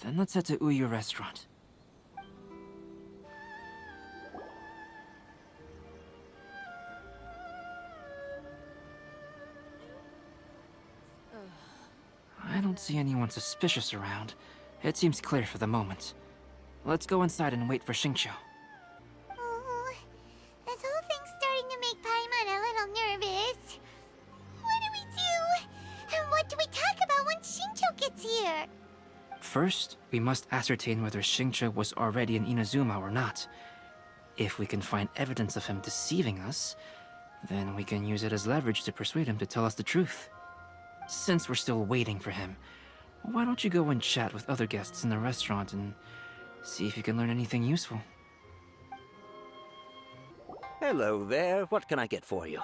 Then let's head to Uyu Restaurant. I don't see anyone suspicious around. It seems clear for the moment. Let's go inside and wait for Shincho. Oh, this whole thing's starting to make Paimon a little nervous. What do we do? And what do we talk about when Shincho gets here? First, we must ascertain whether Shincho was already in Inazuma or not. If we can find evidence of him deceiving us, then we can use it as leverage to persuade him to tell us the truth. Since we're still waiting for him, why don't you go and chat with other guests in the restaurant and see if you can learn anything useful? Hello there. What can I get for you?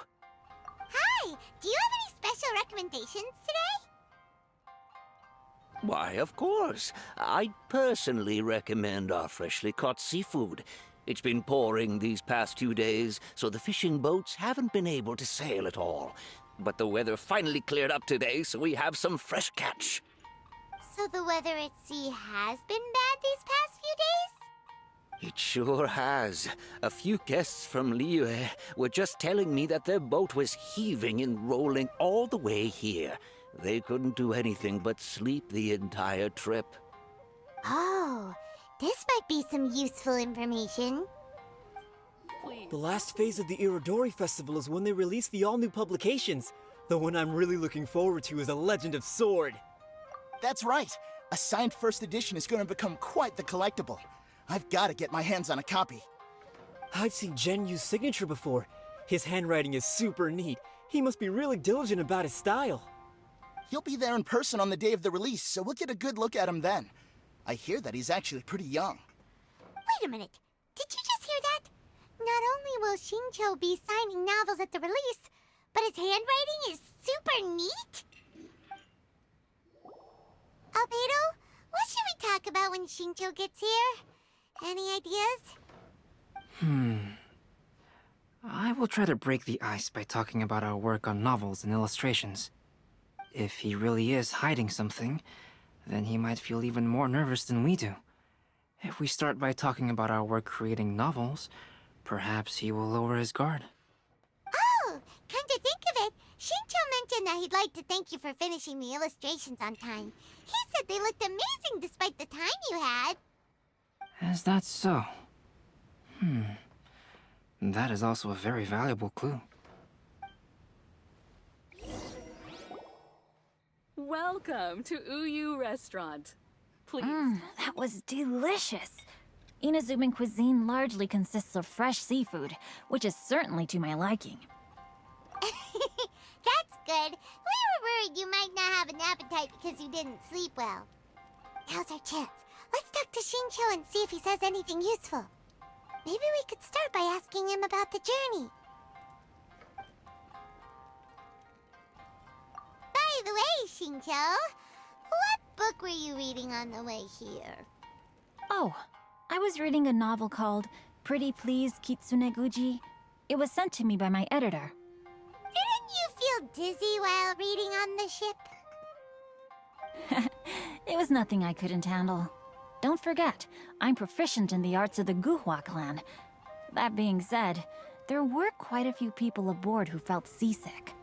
Hi! Do you have any special recommendations today? Why, of course. I personally recommend our freshly caught seafood. It's been pouring these past 2 days, so the fishing boats haven't been able to sail at all. But the weather finally cleared up today, so we have some fresh catch. So the weather at sea has been bad these past few days? It sure has. A few guests from Liyue were just telling me that their boat was heaving and rolling all the way here. They couldn't do anything but sleep the entire trip. Oh, this might be some useful information. Please, The last phase of the Irodori Festival is when they release the all-new publications. The one I'm really looking forward to is A Legend of Sword. That's right. A signed first edition is going to become quite the collectible. I've got to get my hands on a copy. I've seen Genyu's signature before. His handwriting is super neat. He must be really diligent about his style. He'll be there in person on the day of the release, so we'll get a good look at him then. I hear that he's actually pretty young. Wait a minute. Did you just hear that? Not only will Shincho be signing novels at the release, but his handwriting is super neat? Albedo, what should we talk about when Shincho gets here? Any ideas? I will try to break the ice by talking about our work on novels and illustrations. If he really is hiding something, then he might feel even more nervous than we do. If we start by talking about our work creating novels, perhaps he will lower his guard. Oh, come to think of it, Shincho mentioned that he'd like to thank you for finishing the illustrations on time. He said they looked amazing despite the time you had. Is that so? That is also a very valuable clue. Welcome to Uyu Restaurant. Please. That was delicious. Inazuman cuisine largely consists of fresh seafood, which is certainly to my liking. That's good. We were worried you might not have an appetite because you didn't sleep well. Now's our chance. Let's talk to Shincho and see if he says anything useful. Maybe we could start by asking him about the journey. By the way, Shincho, what book were you reading on the way here? Oh, I was reading a novel called Pretty Please Kitsune Guji. It was sent to me by my editor. Didn't you feel dizzy while reading on the ship? It was nothing I couldn't handle. Don't forget, I'm proficient in the arts of the Guhua clan. That being said, there were quite a few people aboard who felt seasick.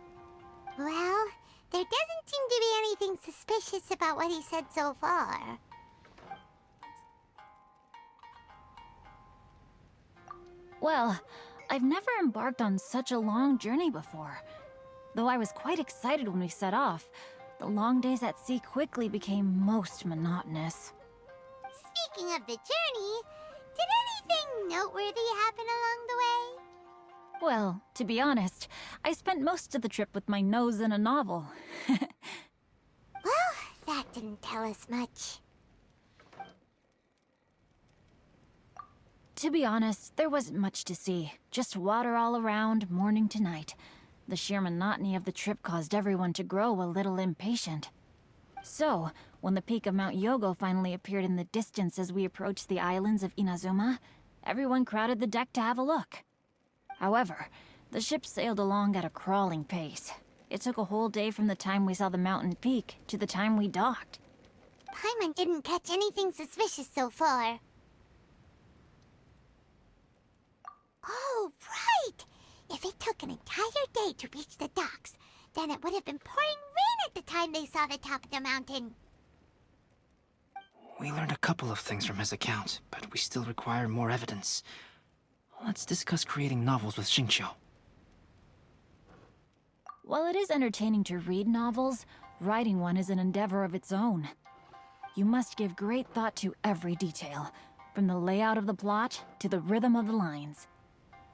Well, there doesn't seem to be anything suspicious about what he said so far. Well, I've never embarked on such a long journey before. Though I was quite excited when we set off, the long days at sea quickly became most monotonous. Speaking of the journey, did anything noteworthy happen along the way? Well, to be honest, I spent most of the trip with my nose in a novel. Well, that didn't tell us much. To be honest, there wasn't much to see. Just water all around, morning to night. The sheer monotony of the trip caused everyone to grow a little impatient. So, when the peak of Mount Yogo finally appeared in the distance as we approached the islands of Inazuma, everyone crowded the deck to have a look. However, the ship sailed along at a crawling pace. It took a whole day from the time we saw the mountain peak to the time we docked. Paimon didn't catch anything suspicious so far. Oh, right! If it took an entire day to reach the docks, then it would have been pouring rain at the time they saw the top of the mountain. We learned a couple of things from his account, but we still require more evidence. Let's discuss creating novels with Shincho. While it is entertaining to read novels, writing one is an endeavor of its own. You must give great thought to every detail, from the layout of the plot to the rhythm of the lines.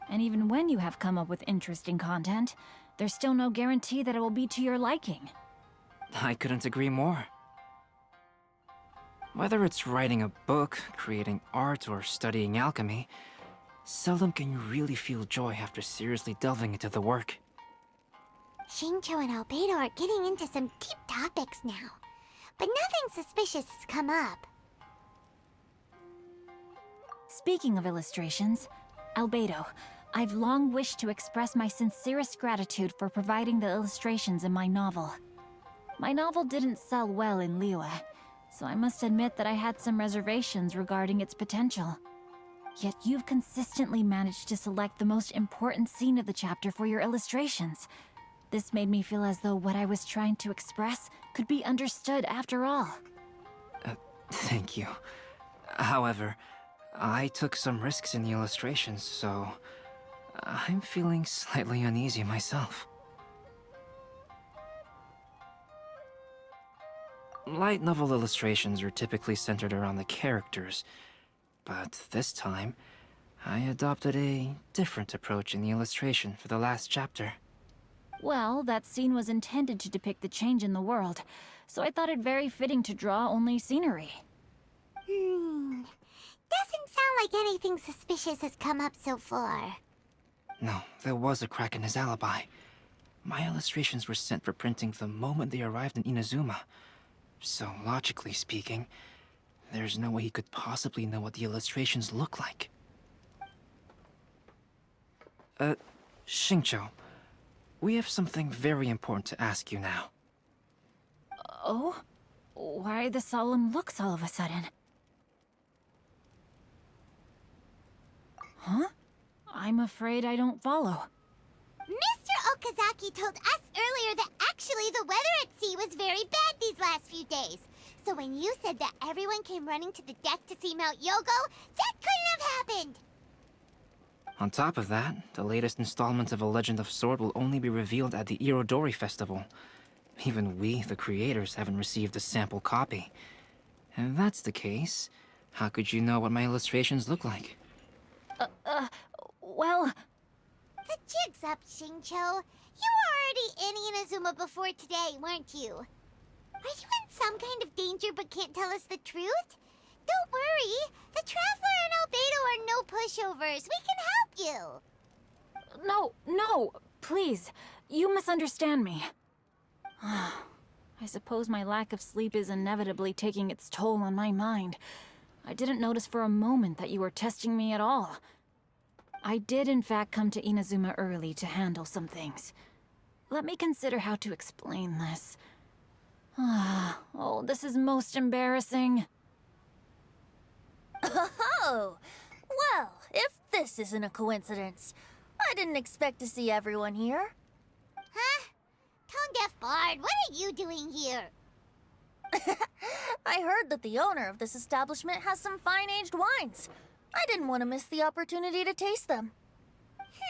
And even when you have come up with interesting content, there's still no guarantee that it will be to your liking. I couldn't agree more. Whether it's writing a book, creating art, or studying alchemy, seldom can you really feel joy after seriously delving into the work. Shincho and Albedo are getting into some deep topics now, but nothing suspicious has come up. Speaking of illustrations, Albedo, I've long wished to express my sincerest gratitude for providing the illustrations in my novel. My novel didn't sell well in Liyue, so I must admit that I had some reservations regarding its potential. Yet you've consistently managed to select the most important scene of the chapter for your illustrations. This made me feel as though what I was trying to express could be understood after all. Thank you. However, I took some risks in the illustrations, so I'm feeling slightly uneasy myself. Light novel illustrations are typically centered around the characters, but this time, I adopted a different approach in the illustration for the last chapter. Well, that scene was intended to depict the change in the world, so I thought it very fitting to draw only scenery. Doesn't sound like anything suspicious has come up so far. No, there was a crack in his alibi. My illustrations were sent for printing the moment they arrived in Inazuma. So, logically speaking, there's no way he could possibly know what the illustrations look like. Xingqiu, we have something very important to ask you now. Oh? Why the solemn looks all of a sudden? Huh? I'm afraid I don't follow. Mr. Okazaki told us earlier that actually the weather at sea was very bad these last few days. So when you said that everyone came running to the deck to see Mount Yogo, that couldn't have happened! On top of that, the latest installment of A Legend of Sword will only be revealed at the Irodori festival. Even we, the creators, haven't received a sample copy. If that's the case, how could you know what my illustrations look like? Well... The jig's up, Xingqiu. You were already in Inazuma before today, weren't you? Are you in some kind of danger but can't tell us the truth? Don't worry. The Traveler and Albedo are no pushovers. We can help you. No, please. You misunderstand me. I suppose my lack of sleep is inevitably taking its toll on my mind. I didn't notice for a moment that you were testing me at all. I did in fact come to Inazuma early to handle some things. Let me consider how to explain this. Oh, this is most embarrassing. Oh, well, if this isn't a coincidence, I didn't expect to see everyone here. Huh? Tone-deaf Bard, what are you doing here? I heard that the owner of this establishment has some fine-aged wines. I didn't want to miss the opportunity to taste them.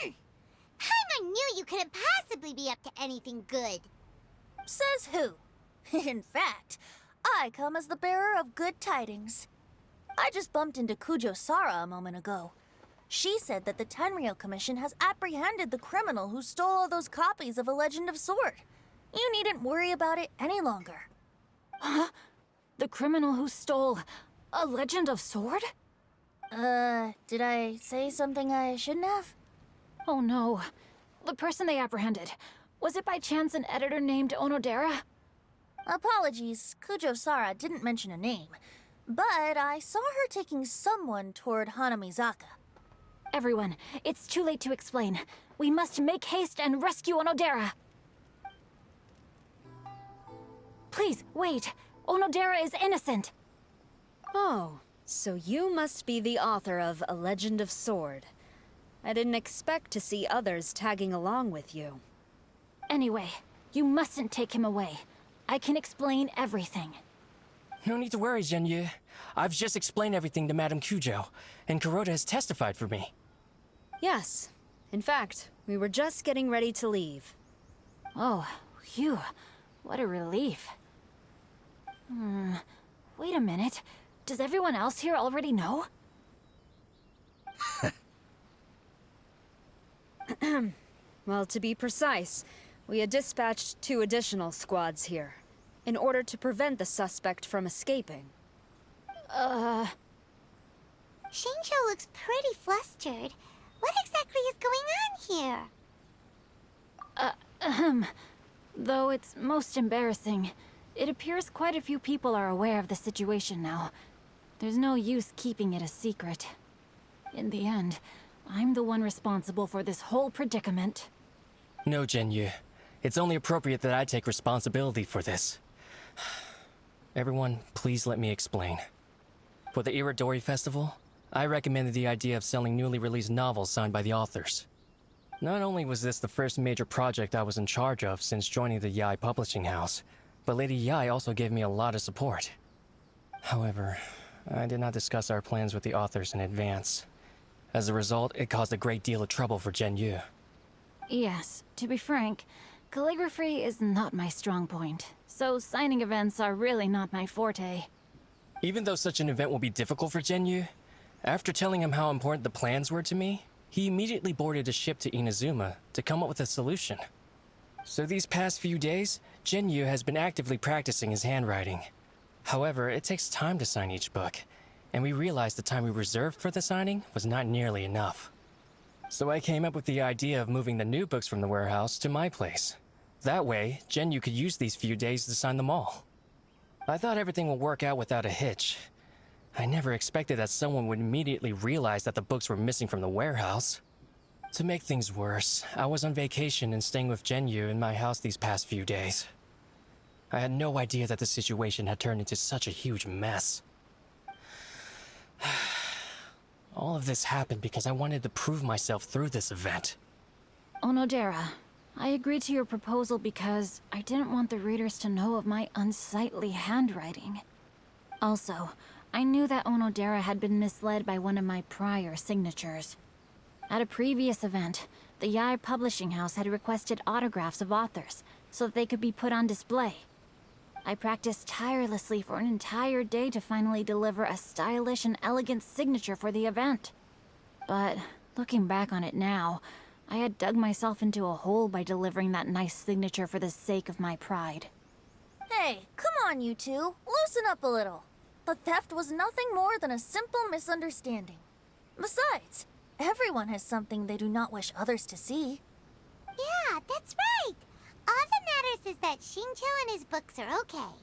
Paimon knew you couldn't possibly be up to anything good. Says who? In fact, I come as the bearer of good tidings. I just bumped into Kujo Sara a moment ago. She said that the Tenryou Commission has apprehended the criminal who stole all those copies of A Legend of Sword. You needn't worry about it any longer. Huh? The criminal who stole A Legend of Sword? Did I say something I shouldn't have? Oh no. The person they apprehended. Was it by chance an editor named Onodera? Apologies, Kujo Sara didn't mention a name. But I saw her taking someone toward Hanamizaka. Everyone, it's too late to explain. We must make haste and rescue Onodera. Please, wait. Onodera is innocent. Oh, so you must be the author of A Legend of Sword. I didn't expect to see others tagging along with you. Anyway, you mustn't take him away. I can explain everything. No need to worry, Zhenyu. I've just explained everything to Madame Kujo, and Kuroda has testified for me. Yes. In fact, we were just getting ready to leave. Oh, phew. What a relief. Wait a minute. Does everyone else here already know? Well, to be precise, we had dispatched 2 additional squads here, in order to prevent the suspect from escaping. Xingqiu looks pretty flustered. What exactly is going on here? Though it's most embarrassing, it appears quite a few people are aware of the situation now. There's no use keeping it a secret. In the end, I'm the one responsible for this whole predicament. No, Zhenyu. It's only appropriate that I take responsibility for this. Everyone, please let me explain. For the Irodori Festival, I recommended the idea of selling newly released novels signed by the authors. Not only was this the first major project I was in charge of since joining the Yae publishing house, but Lady Yae also gave me a lot of support. However, I did not discuss our plans with the authors in advance. As a result, it caused a great deal of trouble for Gen Yu. Yes, to be frank, calligraphy is not my strong point, so signing events are really not my forte. Even though such an event will be difficult for Gen Yu, after telling him how important the plans were to me, he immediately boarded a ship to Inazuma to come up with a solution. So these past few days, Gen Yu has been actively practicing his handwriting. However, it takes time to sign each book, and we realized the time we reserved for the signing was not nearly enough. So I came up with the idea of moving the new books from the warehouse to my place. That way, Gen Yu could use these few days to sign them all. I thought everything would work out without a hitch. I never expected that someone would immediately realize that the books were missing from the warehouse. To make things worse, I was on vacation and staying with Gen Yu in my house these past few days. I had no idea that the situation had turned into such a huge mess. All of this happened because I wanted to prove myself through this event. Onodera, I agreed to your proposal because I didn't want the readers to know of my unsightly handwriting. Also, I knew that Onodera had been misled by one of my prior signatures. At a previous event, the Yae Publishing House had requested autographs of authors so that they could be put on display. I practiced tirelessly for an entire day to finally deliver a stylish and elegant signature for the event. But looking back on it now, I had dug myself into a hole by delivering that nice signature for the sake of my pride. Hey, come on, you two. Loosen up a little. The theft was nothing more than a simple misunderstanding. Besides, everyone has something they do not wish others to see. Yeah, that's right. All that matters is that Shincho and his books are okay.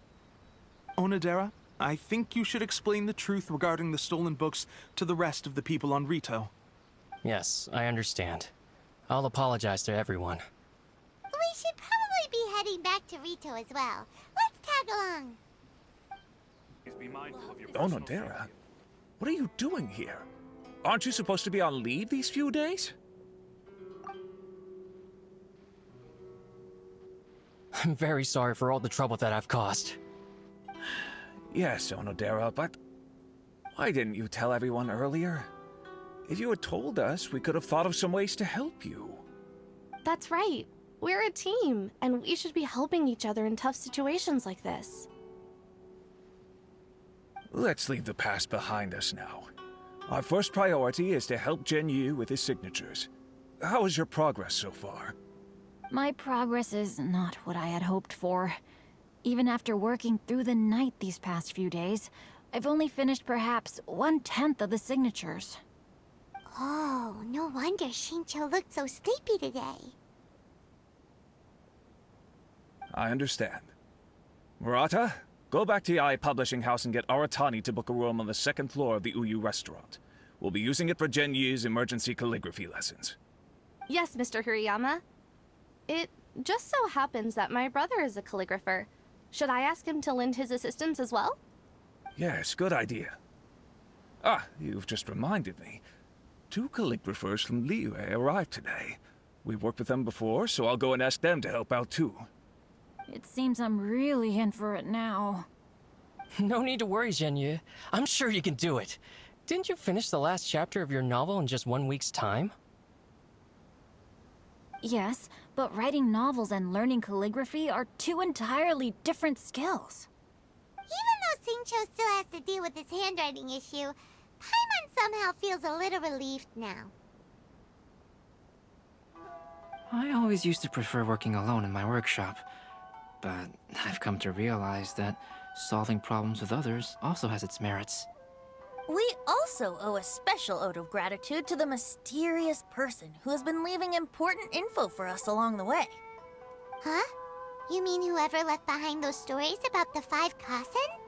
Onodera, I think you should explain the truth regarding the stolen books to the rest of the people on Rito. Yes, I understand. I'll apologize to everyone. We should probably be heading back to Rito as well. Let's tag along. Onodera, what are you doing here? Aren't you supposed to be on leave these few days? I'm very sorry for all the trouble that I've caused. Yes, Onodera, but why didn't you tell everyone earlier? If you had told us, we could have thought of some ways to help you. That's right. We're a team, and we should be helping each other in tough situations like this. Let's leave the past behind us now. Our first priority is to help Gen Yu with his signatures. How is your progress so far? My progress is not what I had hoped for. Even after working through the night these past few days, I've only finished perhaps 1/10 of the signatures. Oh, no wonder Shincho looked so sleepy today. I understand. Murata, go back to Yae Publishing House and get Aratani to book a room on the second floor of the Uyu restaurant. We'll be using it for Gen Yu's emergency calligraphy lessons. Yes, Mr. Hirayama. It just so happens that my brother is a calligrapher. Should I ask him to lend his assistance as well? Yes, good idea. Ah, you've just reminded me. 2 calligraphers from Liyue arrived today. We've worked with them before, so I'll go and ask them to help out too. It seems I'm really in for it now. No need to worry, Gen Yu. I'm sure you can do it. Didn't you finish the last chapter of your novel in just 1 week's time? Yes, but writing novels and learning calligraphy are 2 entirely different skills. Even though Shincho still has to deal with his handwriting issue, Paimon somehow feels a little relieved now. I always used to prefer working alone in my workshop, but I've come to realize that solving problems with others also has its merits. We also owe a special ode of gratitude to the mysterious person who has been leaving important info for us along the way. Huh? You mean whoever left behind those stories about the 5 Kasen?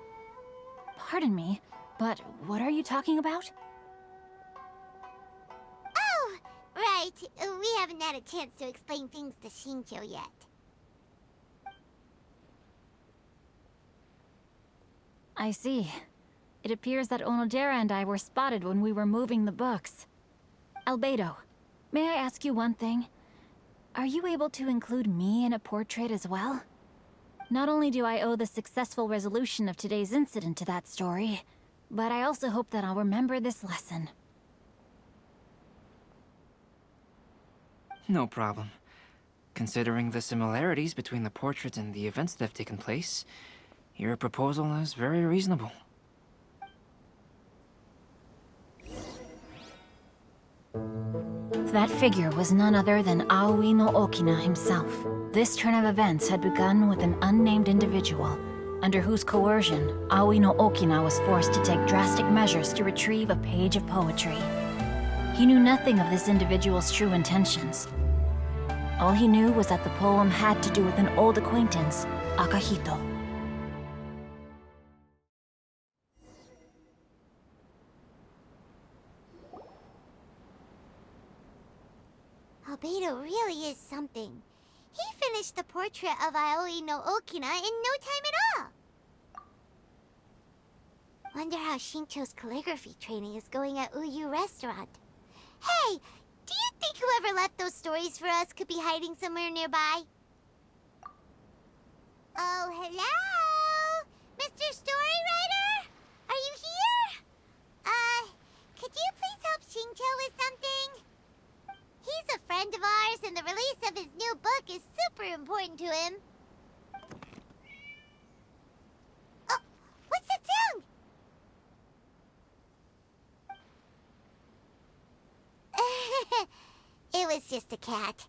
Pardon me, but what are you talking about? Oh, right. We haven't had a chance to explain things to Shincho yet. I see. It appears that Onodera and I were spotted when we were moving the books. Albedo, may I ask you one thing? Are you able to include me in a portrait as well? Not only do I owe the successful resolution of today's incident to that story, but I also hope that I'll remember this lesson. No problem. Considering the similarities between the portrait and the events that have taken place, your proposal is very reasonable. That figure was none other than Aoi no Okina himself. This turn of events had begun with an unnamed individual, under whose coercion, Aoi no Okina was forced to take drastic measures to retrieve a page of poetry. He knew nothing of this individual's true intentions. All he knew was that the poem had to do with an old acquaintance, Akahito. Albedo really is something. He finished the portrait of Aoi no Okina in no time at all. Wonder how Shincho's calligraphy training is going at Uyu Restaurant. Hey, do you think whoever left those stories for us could be hiding somewhere nearby? Oh, hello? Mr. Storywriter? Are you here? Could you please help Shincho with something? He's a friend of ours, and the release of his new book is super important to him. Oh, what's that sound? It was just a cat.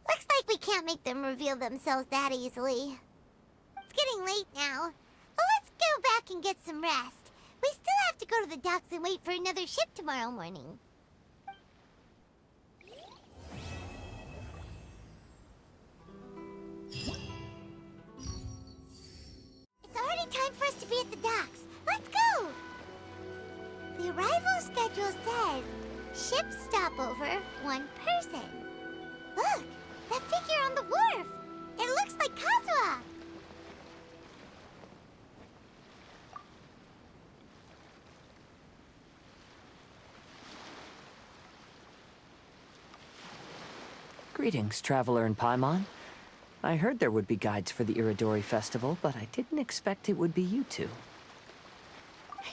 Looks like we can't make them reveal themselves that easily. It's getting late now. Well, let's go back and get some rest. We still have to go to the docks and wait for another ship tomorrow morning. It's already time for us to be at the docks. Let's go! The arrival schedule says ship stopover, 1 person. Look, that figure on the wharf. It looks like Kazuha. Greetings, Traveler in Paimon. I heard there would be guides for the Irodori Festival, but I didn't expect it would be you two. We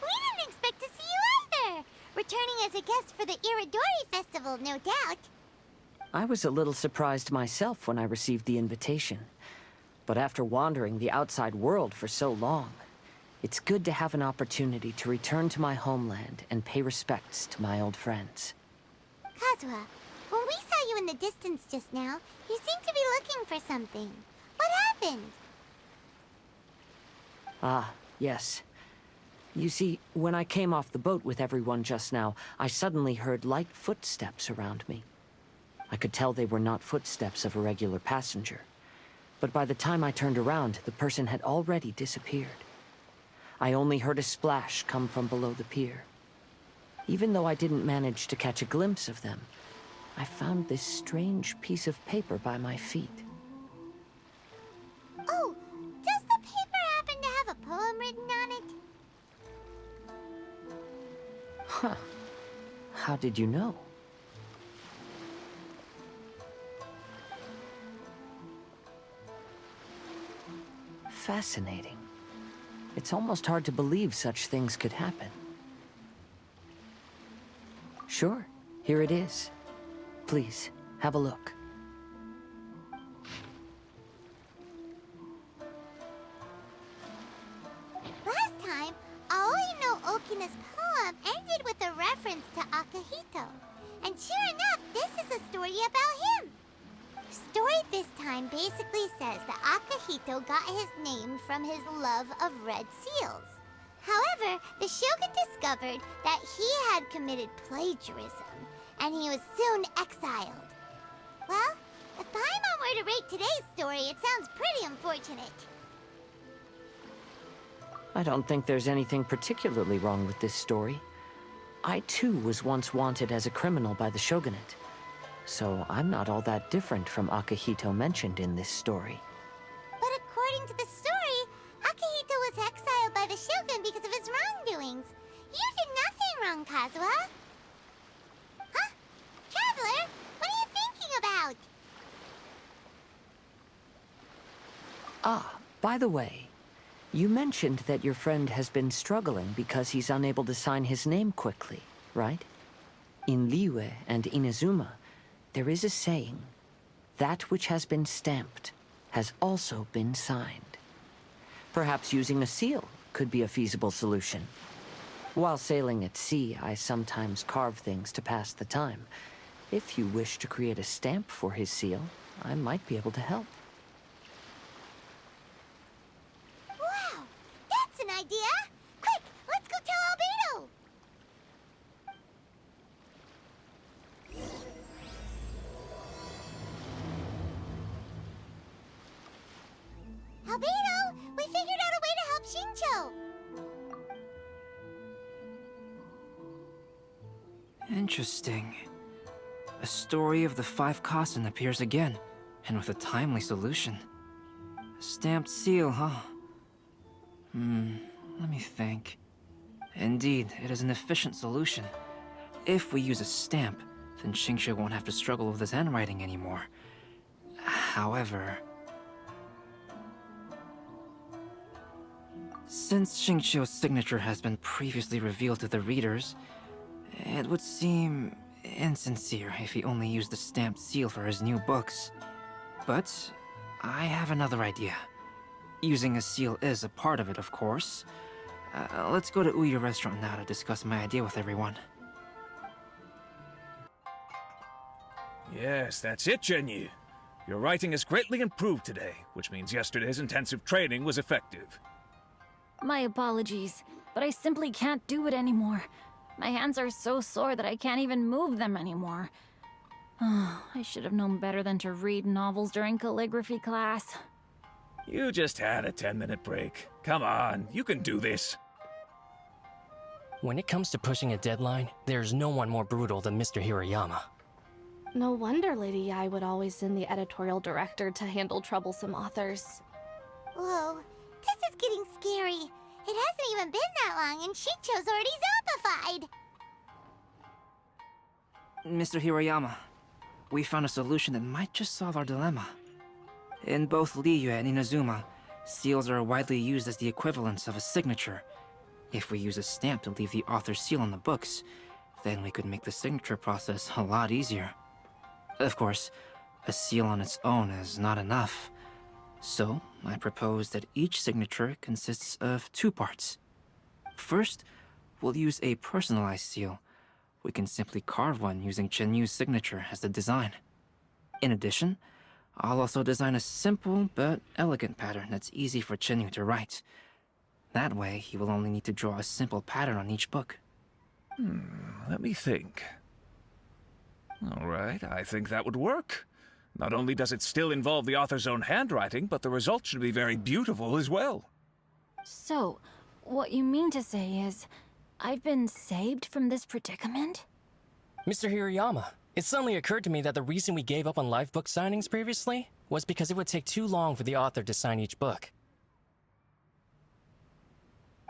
didn't expect to see you either. Returning as a guest for the Irodori Festival, no doubt. I was a little surprised myself when I received the invitation. But after wandering the outside world for so long, it's good to have an opportunity to return to my homeland and pay respects to my old friends. Kazuha, when we saw you in the distance just now, you seemed to be looking for something. What happened? Ah, yes. You see, when I came off the boat with everyone just now, I suddenly heard light footsteps around me. I could tell they were not footsteps of a regular passenger. But by the time I turned around, the person had already disappeared. I only heard a splash come from below the pier. Even though I didn't manage to catch a glimpse of them, I found this strange piece of paper by my feet. Oh, does the paper happen to have a poem written on it? Huh. How did you know? Fascinating. It's almost hard to believe such things could happen. Sure, here it is. Please, have a look. Last time, Aoi no Okina's poem ended with a reference to Akahito. And sure enough, this is a story about him. The story this time basically says that Akahito got his name from his love of red seals. However, the Shogun discovered that he had committed plagiarism, and he was soon exiled. Well, if Paimon were to rate today's story, it sounds pretty unfortunate. I don't think there's anything particularly wrong with this story. I too was once wanted as a criminal by the shogunate. So I'm not all that different from Akahito mentioned in this story. But according to the story, Akahito was exiled by the Shogun because of his wrongdoings. You did nothing wrong, Kazuha. Huh? Traveler, what are you thinking about? Ah, by the way, you mentioned that your friend has been struggling because he's unable to sign his name quickly, right? In Liyue and Inazuma, There is a saying, that which has been stamped has also been signed. Perhaps using a seal could be a feasible solution. While sailing at sea, I sometimes carve things to pass the time. If you wish to create a stamp for his seal, I might be able to help. Wow, that's an idea! Quick, let's go tell Albedo! Albedo, we figured out a way to help Shincho! Interesting. A story of the 5 Kasen appears again, and with a timely solution. A stamped seal, huh? Let me think. Indeed, it is an efficient solution. If we use a stamp, then Xingqiu won't have to struggle with his handwriting anymore. However... since Xingqiu's signature has been previously revealed to the readers, it would seem insincere if he only used the stamped seal for his new books. But I have another idea. Using a seal is a part of it, of course. Let's go to Uyu Restaurant now to discuss my idea with everyone. Yes, that's it, Jinyu. Your writing has greatly improved today, which means yesterday's intensive training was effective. My apologies, but I simply can't do it anymore. My hands are so sore that I can't even move them anymore. I should have known better than to read novels during calligraphy class. You just had a 10-minute break. Come on, you can do this. When it comes to pushing a deadline, there's no one more brutal than Mr. Hirayama. No wonder Lady Yai would always send the editorial director to handle troublesome authors. Whoa, this is getting scary. It hasn't even been that long and Shincho's already zombified! Mr. Hirayama, we found a solution that might just solve our dilemma. In both Liyue and Inazuma, seals are widely used as the equivalents of a signature. If we use a stamp to leave the author's seal on the books, then we could make the signature process a lot easier. Of course, a seal on its own is not enough. So, I propose that each signature consists of 2 parts. First, we'll use a personalized seal. We can simply carve one using Chenyu's signature as the design. In addition, I'll also design a simple but elegant pattern that's easy for Chenyu to write. That way, he will only need to draw a simple pattern on each book. Let me think. All right, I think that would work. Not only does it still involve the author's own handwriting, but the result should be very beautiful as well. So, what you mean to say is, I've been saved from this predicament? Mr. Hirayama, it suddenly occurred to me that the reason we gave up on live book signings previously was because it would take too long for the author to sign each book.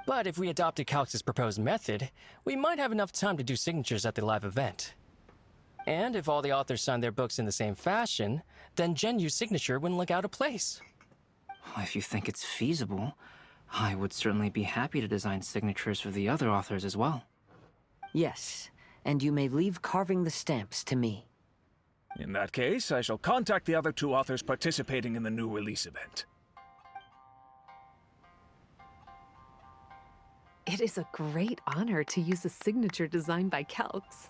But if we adopted Calx's proposed method, we might have enough time to do signatures at the live event. And if all the authors signed their books in the same fashion, then Genyu's signature wouldn't look out of place. If you think it's feasible, I would certainly be happy to design signatures for the other authors as well. Yes, and you may leave carving the stamps to me. In that case, I shall contact the other 2 authors participating in the new release event. It is a great honor to use a signature designed by Calx.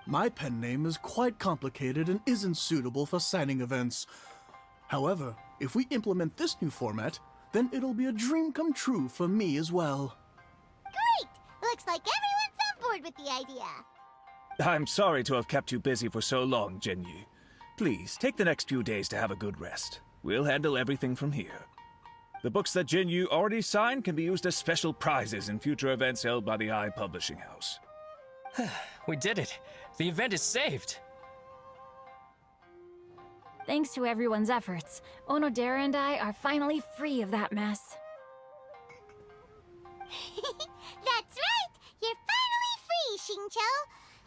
My pen name is quite complicated and isn't suitable for signing events. However, if we implement this new format, then it'll be a dream come true for me as well. Great! Looks like everyone's on board with the idea. I'm sorry to have kept you busy for so long, Jinyu. Please, take the next few days to have a good rest. We'll handle everything from here. The books that Jinyu already signed can be used as special prizes in future events held by the Eye Publishing House. We did it! The event is saved! Thanks to everyone's efforts, Onodera and I are finally free of that mess. That's right! You're finally free, Xingqiu!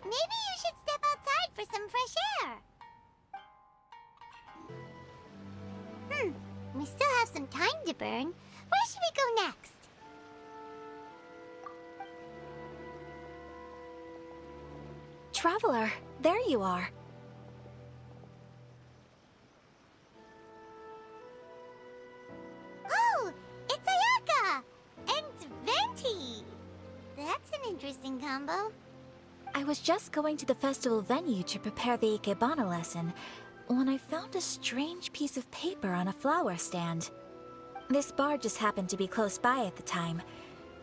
Maybe you should step outside for some fresh air. We still have some time to burn. Where should we go next? Traveler, there you are. Oh, it's Ayaka! And Venti! That's an interesting combo. I was just going to the festival venue to prepare the Ikebana lesson when I found a strange piece of paper on a flower stand. This bard just happened to be close by at the time.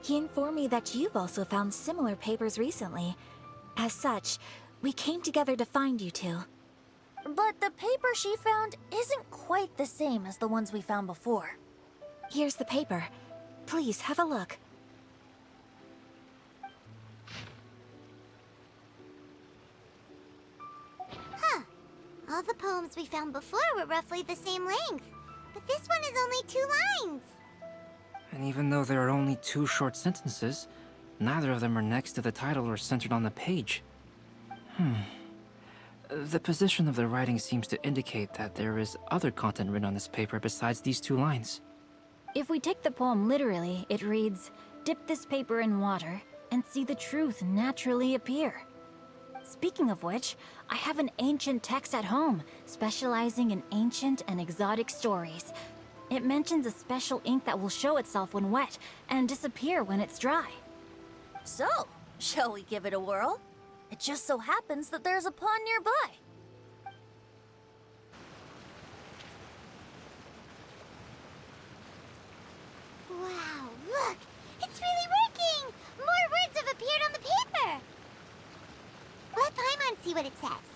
He informed me that you've also found similar papers recently. As such, we came together to find you two. But the paper she found isn't quite the same as the ones we found before. Here's the paper. Please, have a look. Huh. All the poems we found before were roughly the same length. But this one is only 2 lines. And even though there are only 2 short sentences, neither of them are next to the title or centered on the page. The position of the writing seems to indicate that there is other content written on this paper besides these 2 lines. If we take the poem literally, it reads, "Dip this paper in water and see the truth naturally appear." Speaking of which, I have an ancient text at home, specializing in ancient and exotic stories. It mentions a special ink that will show itself when wet and disappear when it's dry. So, shall we give it a whirl? It just so happens that there's a pond nearby. Wow, look! It's really working! More words have appeared on the paper! Let Paimon see what it says.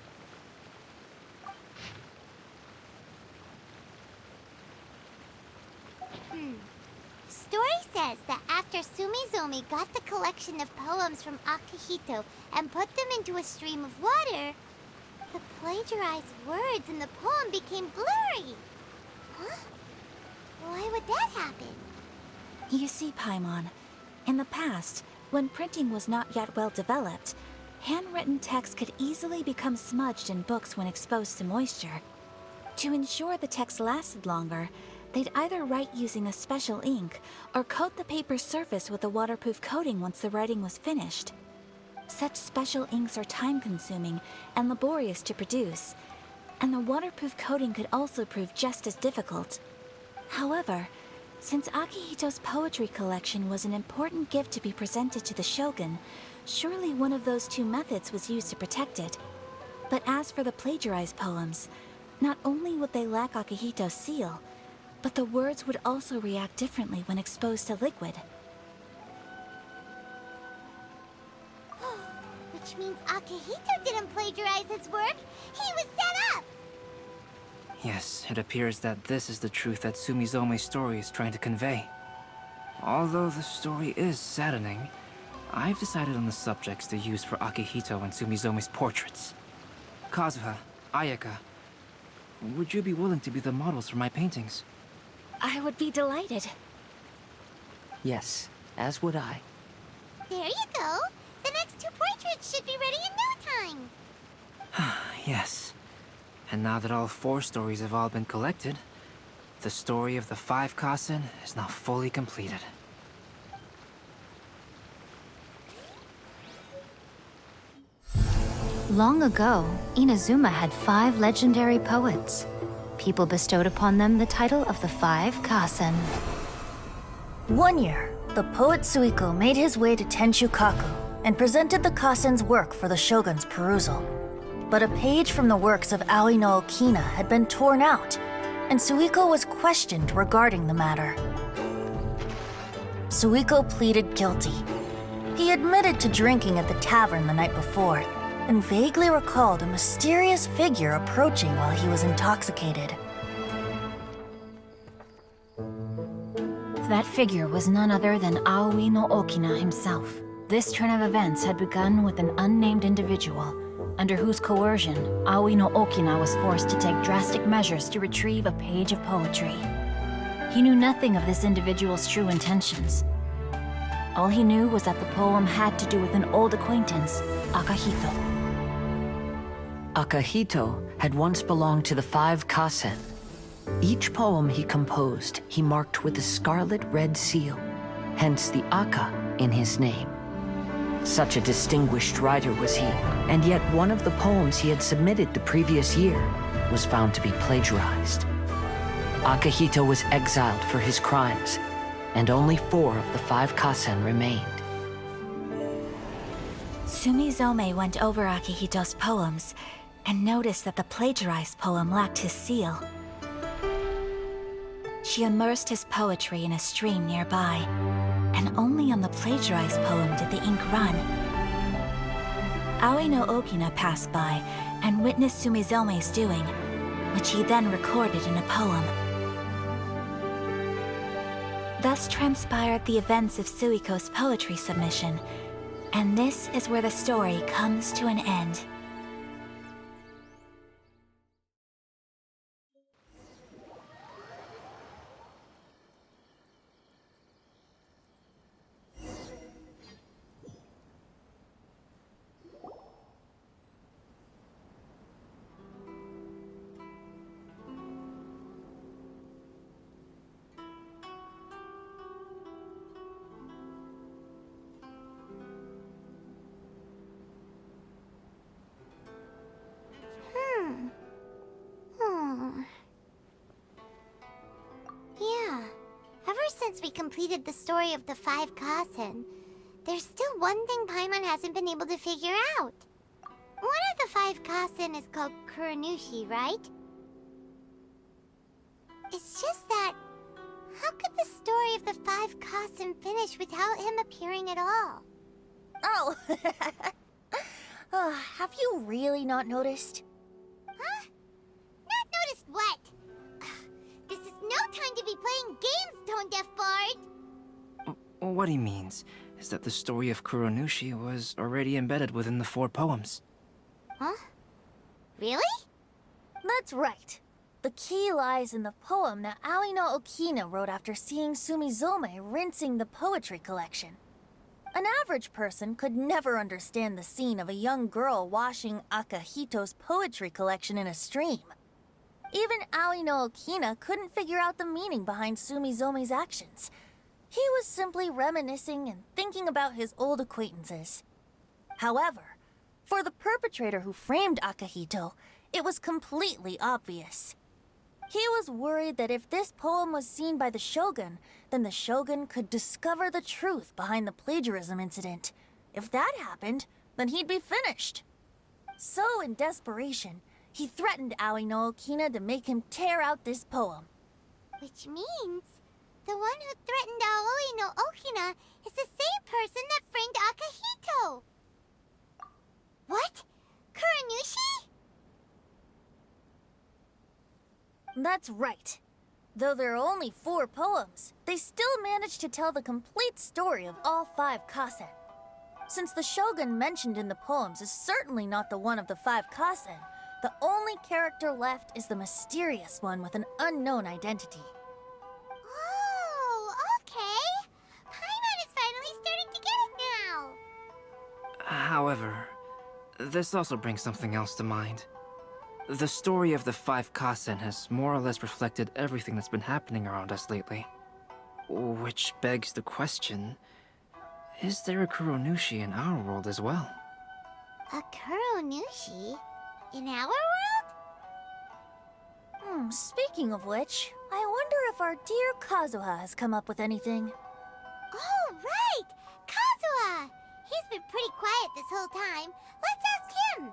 Story says that after Sumizomi got the collection of poems from Akihito and put them into a stream of water, the plagiarized words in the poem became blurry. Huh? Why would that happen? You see, Paimon, in the past, when printing was not yet well developed, handwritten text could easily become smudged in books when exposed to moisture. To ensure the text lasted longer, they'd either write using a special ink or coat the paper's surface with a waterproof coating once the writing was finished. Such special inks are time-consuming and laborious to produce, and the waterproof coating could also prove just as difficult. However, since Akihito's poetry collection was an important gift to be presented to the Shogun, surely one of those 2 methods was used to protect it. But as for the plagiarized poems, not only would they lack Akihito's seal, but the words would also react differently when exposed to liquid. Which means Akihito didn't plagiarize his work. He was set up! Yes, it appears that this is the truth that Sumizome's story is trying to convey. Although the story is saddening, I've decided on the subjects to use for Akihito and Sumizome's portraits. Kazuha, Ayaka, would you be willing to be the models for my paintings? I would be delighted. Yes, as would I. There you go. The next 2 portraits should be ready in no time. Yes. And now that all 4 stories have all been collected, the story of the 5 Kasen is now fully completed. Long ago, Inazuma had 5 legendary poets. People bestowed upon them the title of the 5 Kasen. One year, the poet Suiko made his way to Tenshukaku and presented the Kasen's work for the shogun's perusal. But a page from the works of Aoi no Okina had been torn out, and Suiko was questioned regarding the matter. Suiko pleaded guilty. He admitted to drinking at the tavern the night before, and vaguely recalled a mysterious figure approaching while he was intoxicated. That figure was none other than Aoi no Okina himself. This turn of events had begun with an unnamed individual, under whose coercion, Aoi no Okina was forced to take drastic measures to retrieve a page of poetry. He knew nothing of this individual's true intentions. All he knew was that the poem had to do with an old acquaintance, Akihito. Akihito had once belonged to the 5 Kasen. Each poem he composed, he marked with a scarlet red seal, hence the Aka in his name. Such a distinguished writer was he, and yet one of the poems he had submitted the previous year was found to be plagiarized. Akihito was exiled for his crimes, and only 4 of the 5 Kasen remained. Sumizome went over Akihito's poems and noticed that the plagiarized poem lacked his seal. She immersed his poetry in a stream nearby, and only on the plagiarized poem did the ink run. Aoi no Okina passed by and witnessed Sumizome's doing, which he then recorded in a poem. Thus transpired the events of Suiko's poetry submission, and this is where the story comes to an end. Yeah. Ever since we completed the story of the 5 Kasen, there's still one thing Paimon hasn't been able to figure out. One of the 5 Kasen is called Kuranushi, right? It's just that, how could the story of the 5 Kasen finish without him appearing at all? Oh, have you really not noticed? Huh? Not noticed what? This is no time to be playing games, Tone Deaf Bard! What he means is that the story of Kuranushi was already embedded within the 4 poems. Huh? Really? That's right. The key lies in the poem that Aoi no Okina wrote after seeing Sumizome rinsing the poetry collection. An average person could never understand the scene of a young girl washing Akihito's poetry collection in a stream. Even Aoi no Okina couldn't figure out the meaning behind Sumizome's actions. He was simply reminiscing and thinking about his old acquaintances. However, for the perpetrator who framed Akihito, it was completely obvious. He was worried that if this poem was seen by the Shogun, then the Shogun could discover the truth behind the plagiarism incident. If that happened, then he'd be finished. So, in desperation, he threatened Aoi no Okina to make him tear out this poem. Which means, the one who threatened Aoi no Okina is the same person that framed Akihito! What? Kuranushi? That's right. Though there are only 4 poems, they still managed to tell the complete story of all 5 Kasen. Since the Shogun mentioned in the poems is certainly not the one of the 5 Kasen, the only character left is the mysterious one with an unknown identity. Oh, okay. Paimon is finally starting to get it now. However, this also brings something else to mind. The story of the 5 Kasen has more or less reflected everything that's been happening around us lately. Which begs the question, is there a Kuranushi in our world as well? A Kuranushi? In our world? Speaking of which, I wonder if our dear Kazuha has come up with anything. Oh, right! Kazuha! He's been pretty quiet this whole time. Let's ask him!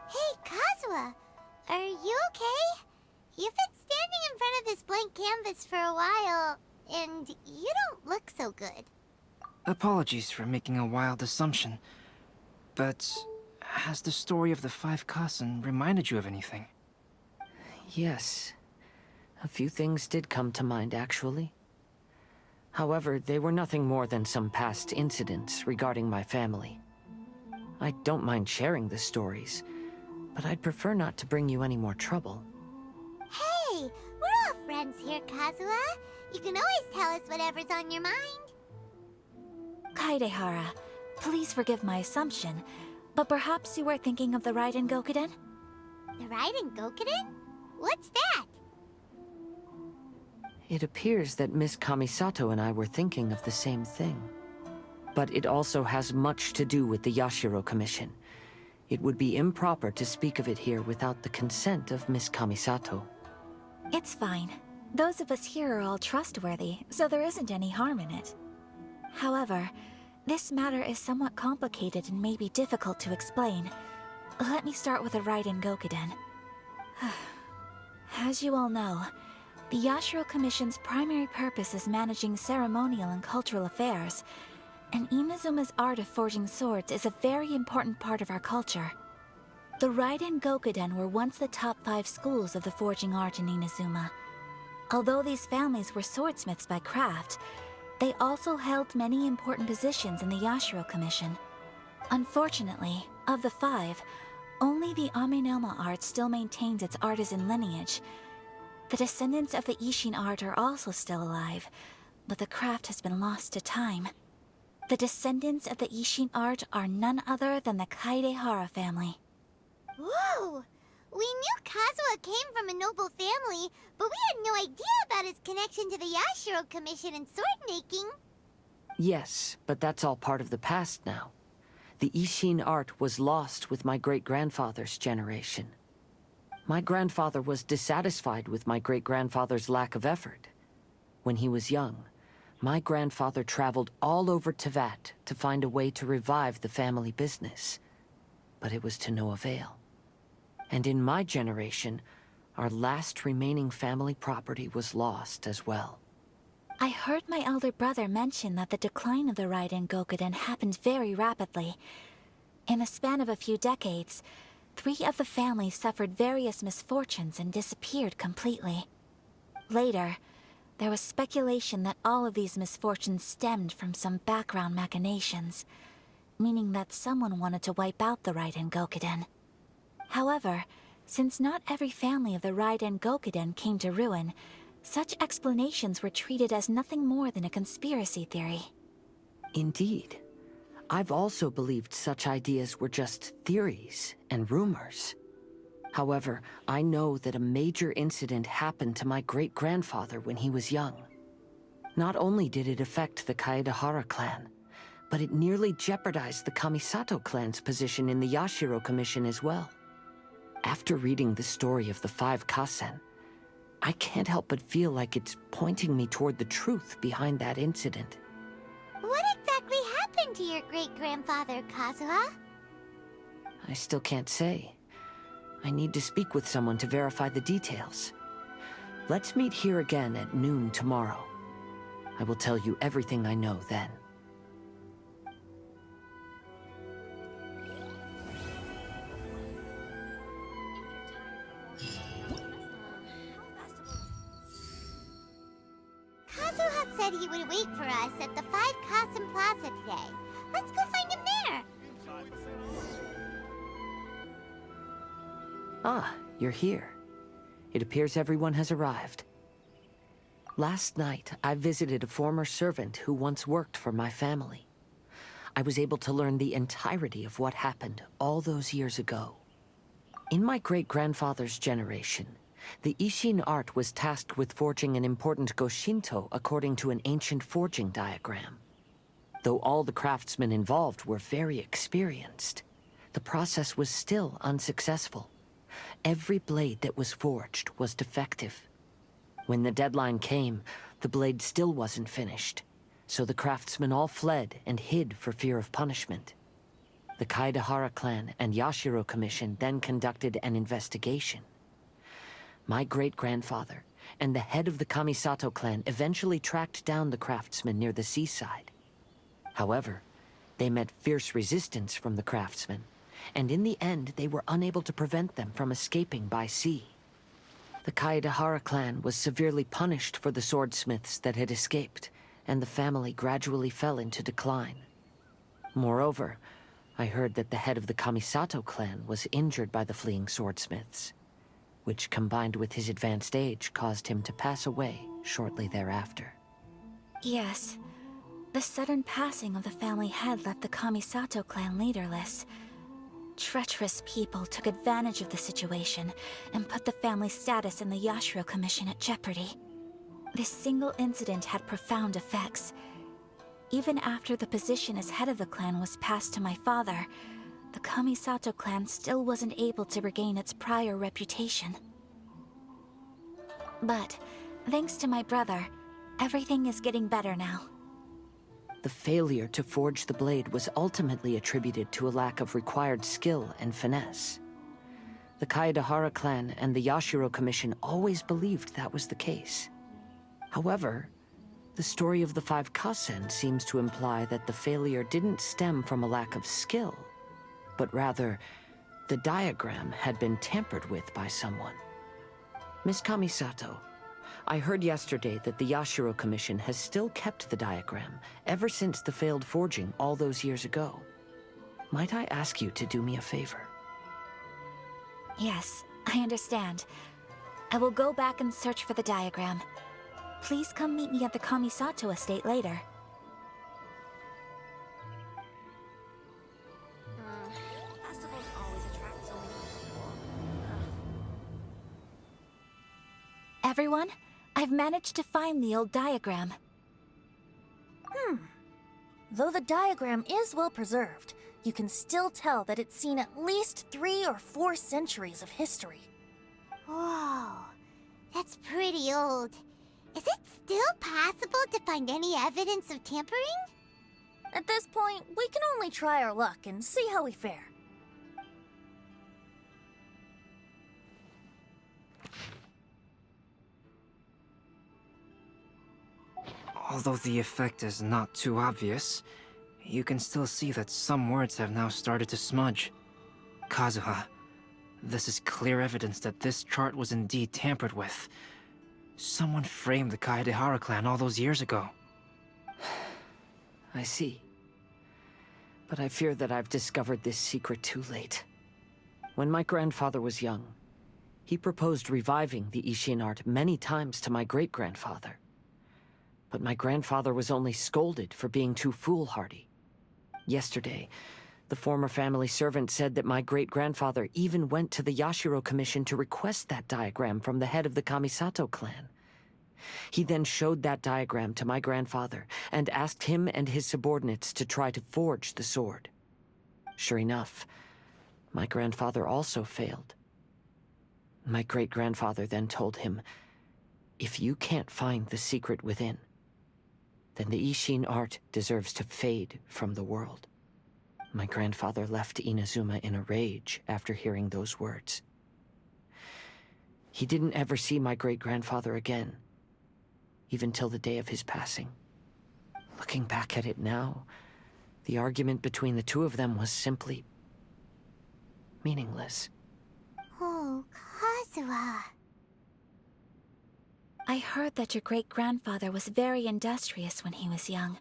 Hey, Kazuha! Are you okay? You've been standing in front of this blank canvas for a while, and you don't look so good. Apologies for making a wild assumption, but has the story of the 5 Kasen reminded you of anything? Yes. A few things did come to mind, actually. However, they were nothing more than some past incidents regarding my family. I don't mind sharing the stories, but I'd prefer not to bring you any more trouble. Hey, we're all friends here, Kazuha. You can always tell us whatever's on your mind. Kaidehara, please forgive my assumption, but perhaps you were thinking of the Raiden Gokuden? The Raiden Gokuden? What's that? It appears that Miss Kamisato and I were thinking of the same thing. But it also has much to do with the Yashiro Commission. It would be improper to speak of it here without the consent of Miss Kamisato. It's fine. Those of us here are all trustworthy, so there isn't any harm in it. However, this matter is somewhat complicated and may be difficult to explain. Let me start with the Raiden Gokuden. As you all know, the Yashiro Commission's primary purpose is managing ceremonial and cultural affairs, and Inazuma's art of forging swords is a very important part of our culture. The Raiden Gokuden were once the top 5 schools of the forging art in Inazuma. Although these families were swordsmiths by craft, they also held many important positions in the Yashiro Commission. Unfortunately, of the 5, only the Aminoma art still maintains its artisan lineage. The descendants of the Ishin art are also still alive, but the craft has been lost to time. The descendants of the Ishin art are none other than the Kaidehara family. Whoa! We knew Kazuha came from a noble family, but we had no idea about his connection to the Yashiro Commission and sword making. Yes, but that's all part of the past now. The Ishin art was lost with my great-grandfather's generation. My grandfather was dissatisfied with my great-grandfather's lack of effort. When he was young, my grandfather traveled all over Tevat to find a way to revive the family business. But it was to no avail. And in my generation, our last remaining family property was lost as well. I heard my elder brother mention that the decline of the Raiden Gokuden happened very rapidly. In the span of a few decades, 3 of the families suffered various misfortunes and disappeared completely. Later, there was speculation that all of these misfortunes stemmed from some background machinations, meaning that someone wanted to wipe out the Raiden Gokuden. However, since not every family of the Raiden Gokuden came to ruin, such explanations were treated as nothing more than a conspiracy theory. Indeed. I've also believed such ideas were just theories and rumors. However, I know that a major incident happened to my great-grandfather when he was young. Not only did it affect the Kaedehara clan, but it nearly jeopardized the Kamisato clan's position in the Yashiro Commission as well. After reading the story of the 5 Kasen, I can't help but feel like it's pointing me toward the truth behind that incident. What exactly happened to your great-grandfather, Kazuha? I still can't say. I need to speak with someone to verify the details. Let's meet here again at noon tomorrow. I will tell you everything I know then. Kazuha said he would wait for us at the 5 Kasen Plaza today. Let's go find him there. Ah, you're here. It appears everyone has arrived. Last night, I visited a former servant who once worked for my family. I was able to learn the entirety of what happened all those years ago. In my great-grandfather's generation, the Ishin art was tasked with forging an important Goshinto according to an ancient forging diagram. Though all the craftsmen involved were very experienced, the process was still unsuccessful. Every blade that was forged was defective. When the deadline came, the blade still wasn't finished, so the craftsmen all fled and hid for fear of punishment. The Kaedehara clan and Yashiro Commission then conducted an investigation. My great-grandfather and the head of the Kamisato clan eventually tracked down the craftsmen near the seaside. However, they met fierce resistance from the craftsmen, and in the end they were unable to prevent them from escaping by sea. The Kaedehara clan was severely punished for the swordsmiths that had escaped, and the family gradually fell into decline. Moreover, I heard that the head of the Kamisato clan was injured by the fleeing swordsmiths, which combined with his advanced age caused him to pass away shortly thereafter. Yes, the sudden passing of the family head left the Kamisato clan leaderless. Treacherous people took advantage of the situation and put the family's status in the Yashiro Commission at jeopardy. This single incident had profound effects. Even after the position as head of the clan was passed to my father, the Kamisato clan still wasn't able to regain its prior reputation. But, thanks to my brother, everything is getting better now. The failure to forge the blade was ultimately attributed to a lack of required skill and finesse. The Kaedahara clan and the Yashiro Commission always believed that was the case. However, the story of the 5 Kasen seems to imply that the failure didn't stem from a lack of skill, but rather, the diagram had been tampered with by someone. Miss Kamisato, I heard yesterday that the Yashiro Commission has still kept the diagram ever since the failed forging all those years ago. Might I ask you to do me a favor? Yes, I understand. I will go back and search for the diagram. Please come meet me at the Kamisato estate later. Festivals always attract so many people. Everyone, I've managed to find the old diagram. Though the diagram is well preserved, you can still tell that it's seen at least 3 or 4 centuries of history. Whoa, that's pretty old. Is it still possible to find any evidence of tampering? At this point, we can only try our luck and see how we fare. Although the effect is not too obvious, you can still see that some words have now started to smudge. Kazuha, this is clear evidence that this chart was indeed tampered with. Someone framed the Kaedahara clan all those years ago. I see. But I fear that I've discovered this secret too late. When my grandfather was young, he proposed reviving the Ishin art many times to my great-grandfather. But my grandfather was only scolded for being too foolhardy. Yesterday, the former family servant said that my great-grandfather even went to the Yashiro Commission to request that diagram from the head of the Kamisato clan. He then showed that diagram to my grandfather and asked him and his subordinates to try to forge the sword. Sure enough, my grandfather also failed. My great-grandfather then told him, "If you can't find the secret within, then the Ishin art deserves to fade from the world." My grandfather left Inazuma in a rage after hearing those words. He didn't ever see my great-grandfather again, even till the day of his passing. Looking back at it now, the argument between the two of them was simply meaningless. Oh, Kazuha. I heard that your great-grandfather was very industrious when he was young,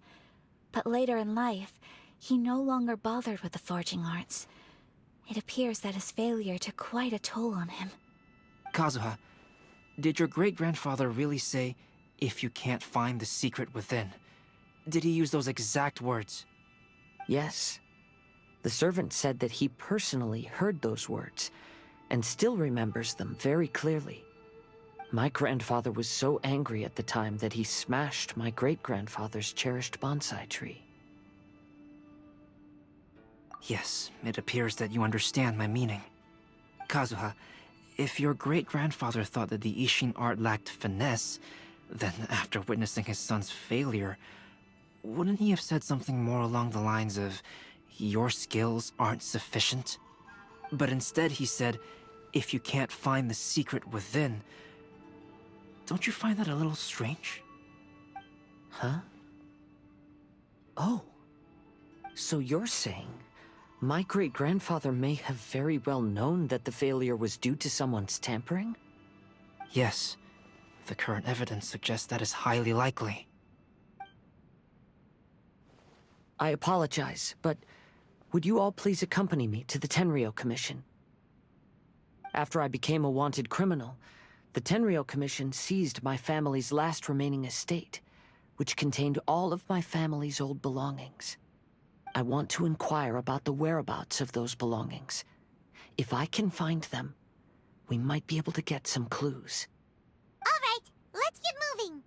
but later in life, he no longer bothered with the forging arts. It appears that his failure took quite a toll on him. Kazuha, did your great-grandfather really say, "If you can't find the secret within"? Did he use those exact words? Yes. The servant said that he personally heard those words, and still remembers them very clearly. My grandfather was so angry at the time that he smashed my great-grandfather's cherished bonsai tree. Yes, it appears that you understand my meaning. Kazuha, if your great-grandfather thought that the Ishin art lacked finesse, then after witnessing his son's failure, wouldn't he have said something more along the lines of, "Your skills aren't sufficient"? But instead he said, "If you can't find the secret within." Don't you find that a little strange? Huh? Oh. So you're saying my great-grandfather may have very well known that the failure was due to someone's tampering? Yes. The current evidence suggests that is highly likely. I apologize, but would you all please accompany me to the Tenryou Commission? After I became a wanted criminal, the Tenryou Commission seized my family's last remaining estate, which contained all of my family's old belongings. I want to inquire about the whereabouts of those belongings. If I can find them, we might be able to get some clues. All right, let's get moving.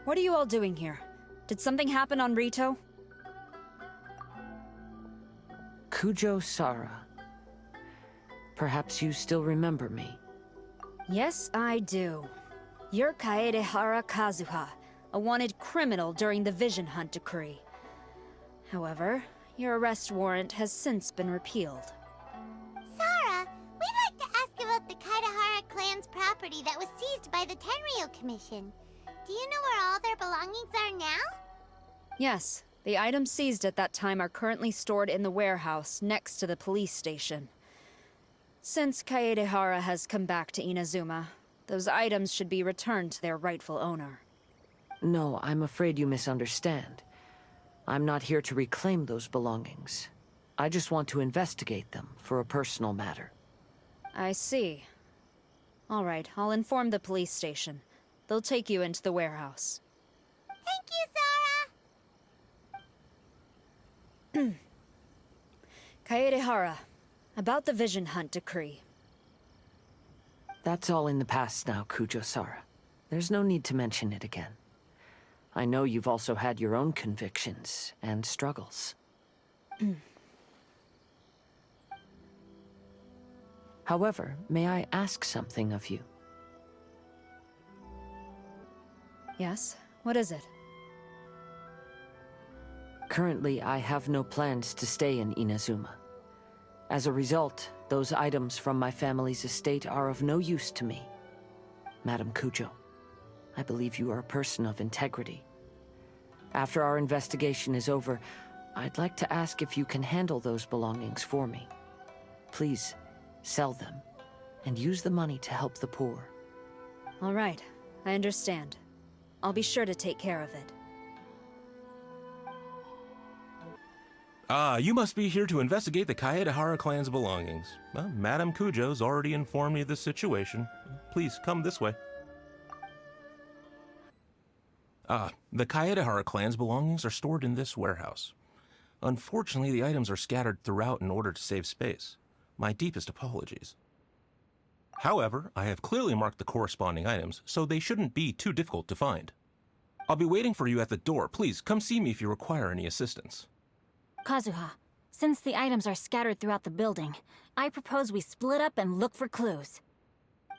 What are you all doing here? Did something happen on Rito? Kujo Sara. Perhaps you still remember me. Yes, I do. You're Kaedehara Kazuha, a wanted criminal during the Vision Hunt decree. However, your arrest warrant has since been repealed. Sara, we'd like to ask about the Kaedehara clan's property that was seized by the Tenryo Commission. Do you know where all their belongings are now? Yes, the items seized at that time are currently stored in the warehouse next to the police station. Since Kaedehara has come back to Inazuma, those items should be returned to their rightful owner. No, I'm afraid you misunderstand. I'm not here to reclaim those belongings. I just want to investigate them for a personal matter. I see. All right, I'll inform the police station. They'll take you into the warehouse. Thank you, Sara! Kaedehara, about the Vision Hunt decree. That's all in the past now, Kujo Sara. There's no need to mention it again. I know you've also had your own convictions and struggles. However, may I ask something of you? Yes? What is it? Currently, I have no plans to stay in Inazuma. As a result, those items from my family's estate are of no use to me. Madam Kujo, I believe you are a person of integrity. After our investigation is over, I'd like to ask if you can handle those belongings for me. Please, sell them, and use the money to help the poor. All right, I understand. I'll be sure to take care of it. Ah, you must be here to investigate the Kaedehara clan's belongings. Well, Madam Kujo's already informed me of the situation. Please, come this way. The Kaedehara clan's belongings are stored in this warehouse. Unfortunately, the items are scattered throughout in order to save space. My deepest apologies. However, I have clearly marked the corresponding items, so they shouldn't be too difficult to find. I'll be waiting for you at the door. Please, come see me if you require any assistance. Kazuha, since the items are scattered throughout the building, I propose we split up and look for clues.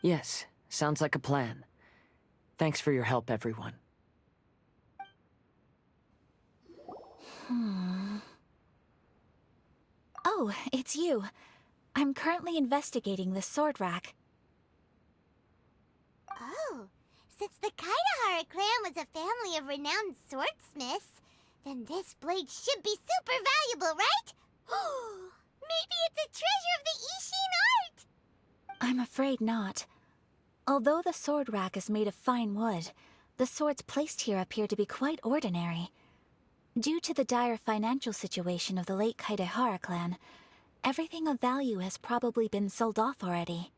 Yes, sounds like a plan. Thanks for your help, everyone. Oh, it's you. I'm currently investigating the sword rack. Oh, since the Kaedehara clan was a family of renowned swordsmiths, then this blade should be super valuable, right? Maybe it's a treasure of the Ishin art! I'm afraid not. Although the sword rack is made of fine wood, the swords placed here appear to be quite ordinary. Due to the dire financial situation of the late Kaedehara clan, everything of value has probably been sold off already.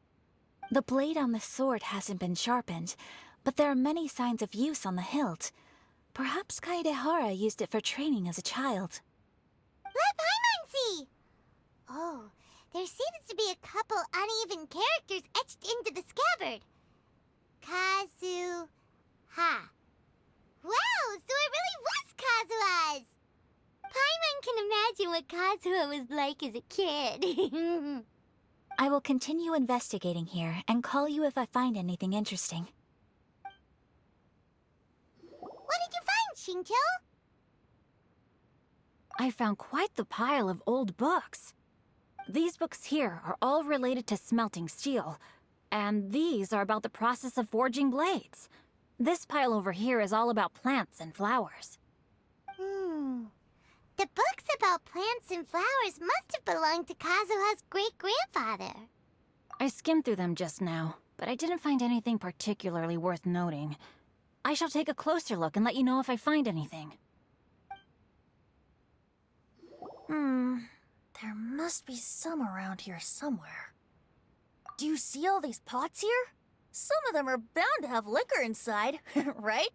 The blade on the sword hasn't been sharpened, but there are many signs of use on the hilt. Perhaps Kaedehara used it for training as a child. Let Paimon see! Oh, there seems to be a couple uneven characters etched into the scabbard. Kazuha. Wow, so it really was Kazuha's! Paimon can imagine what Kazuha was like as a kid. I will continue investigating here and call you if I find anything interesting. What did you find, Shincho? I found quite the pile of old books. These books here are all related to smelting steel, and these are about the process of forging blades. This pile over here is all about plants and flowers. The books about plants and flowers must have belonged to Kazuha's great-grandfather. I skimmed through them just now, but I didn't find anything particularly worth noting. I shall take a closer look and let you know if I find anything. There must be some around here somewhere. Do you see all these pots here? Some of them are bound to have liquor inside, right?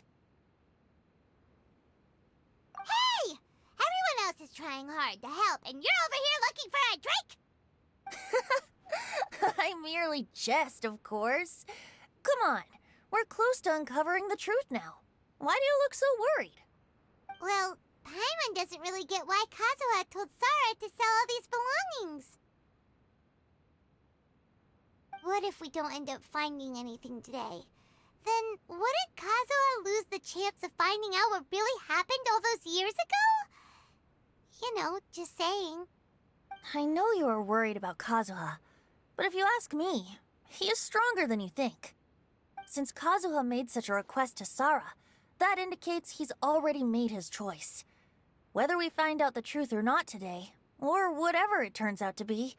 Hey! Everyone else is trying hard to help, and you're over here looking for a drink? I merely jest, of course. Come on, We're close to uncovering the truth now. Why do you look so worried? Well, Paimon doesn't really get why Kazuha told Sarah to sell all these belongings. What if we don't end up finding anything today? Then wouldn't Kazuha lose the chance of finding out what really happened all those years ago? You know, just saying. I know you are worried about Kazuha, but if you ask me, he is stronger than you think. Since Kazuha made such a request to Sarah, that indicates he's already made his choice. Whether we find out the truth or not today, or whatever it turns out to be,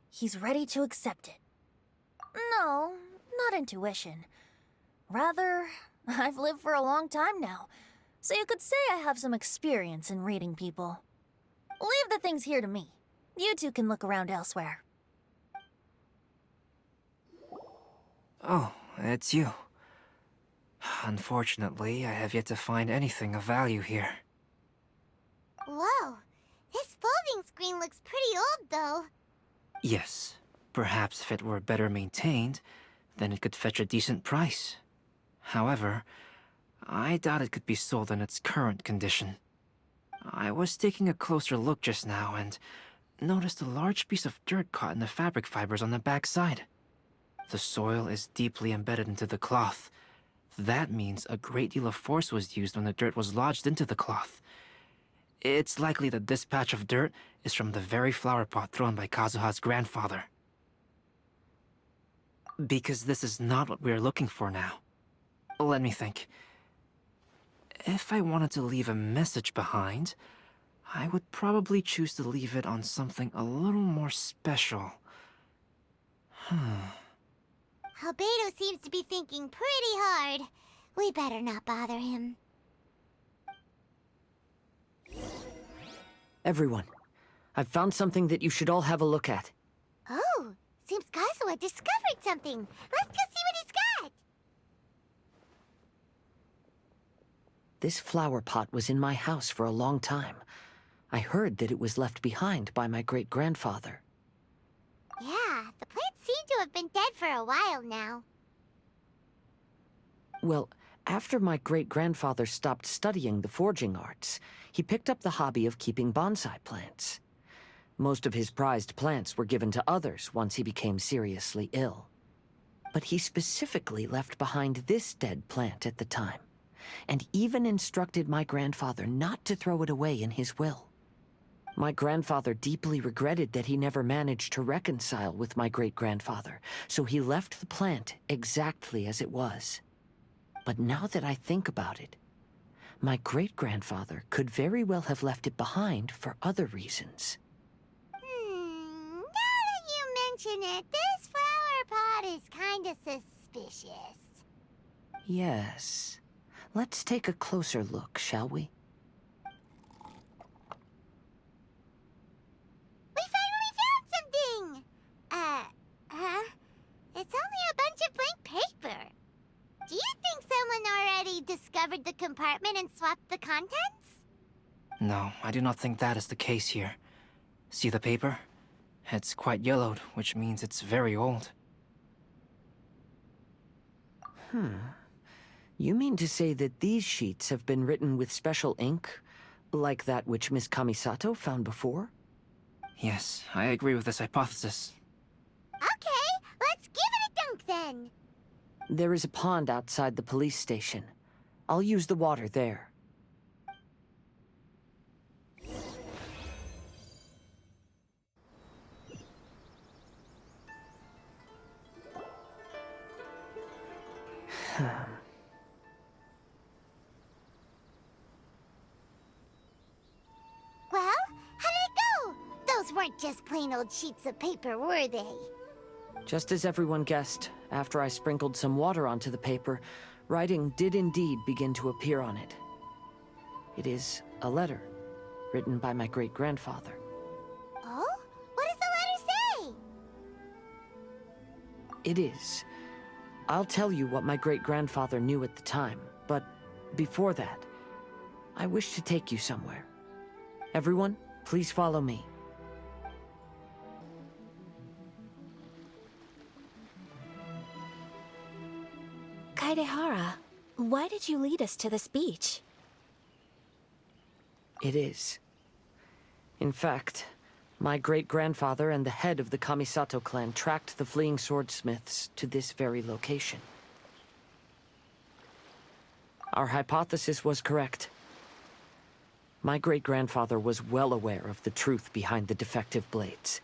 he's ready to accept it. No, not intuition. Rather, I've lived for a long time now, so you could say I have some experience in reading people. Leave the things here to me. You two can look around elsewhere. Oh, it's you. Unfortunately, I have yet to find anything of value here. Whoa, this folding screen looks pretty old, though. Yes, perhaps if it were better maintained, then it could fetch a decent price. However, I doubt it could be sold in its current condition. I was taking a closer look just now and noticed a large piece of dirt caught in the fabric fibers on the back side. The soil is deeply embedded into the cloth. That means a great deal of force was used when the dirt was lodged into the cloth. It's likely that this patch of dirt is from the very flower pot thrown by Kazuha's grandfather. Because this is not what we are looking for now. Let me think. If I wanted to leave a message behind, I would probably choose to leave it on something a little more special. Albedo seems to be thinking pretty hard. We better not bother him. Everyone, I've found something that you should all have a look at. Oh, seems Kazuha discovered something. Let's go see what he's got. This flower pot was in my house for a long time. I heard that it was left behind by my great-grandfather. Yeah, the plants seem to have been dead for a while now. Well, after my great-grandfather stopped studying the forging arts, he picked up the hobby of keeping bonsai plants. Most of his prized plants were given to others once he became seriously ill. But he specifically left behind this dead plant at the time, and even instructed my grandfather not to throw it away in his will. My grandfather deeply regretted that he never managed to reconcile with my great-grandfather, so he left the plant exactly as it was. But now that I think about it, my great-grandfather could very well have left it behind for other reasons. Now that you mention it, this flower pot is kinda suspicious. Yes. Let's take a closer look, shall we? We finally found something! It's only a bunch of blank paper. Do you think someone already discovered the compartment and swapped the contents? No, I do not think that is the case here. See the paper? It's quite yellowed, which means it's very old. You mean to say that these sheets have been written with special ink, like that which Miss Kamisato found before? Yes, I agree with this hypothesis. Okay, let's give it a dunk then. There is a pond outside the police station. I'll use the water there. Well, how did it go? Those weren't just plain old sheets of paper, were they? Just as everyone guessed, after I sprinkled some water onto the paper, writing did indeed begin to appear on it. It is a letter, written by my great-grandfather. Oh? What does the letter say? It is. I'll tell you what my great-grandfather knew at the time, but before that, I wish to take you somewhere. Everyone, please follow me. Kaidehara, why did you lead us to this beach? It is. In fact, my great-grandfather and the head of the Kamisato clan tracked the fleeing swordsmiths to this very location. Our hypothesis was correct. My great-grandfather was well aware of the truth behind the defective blades.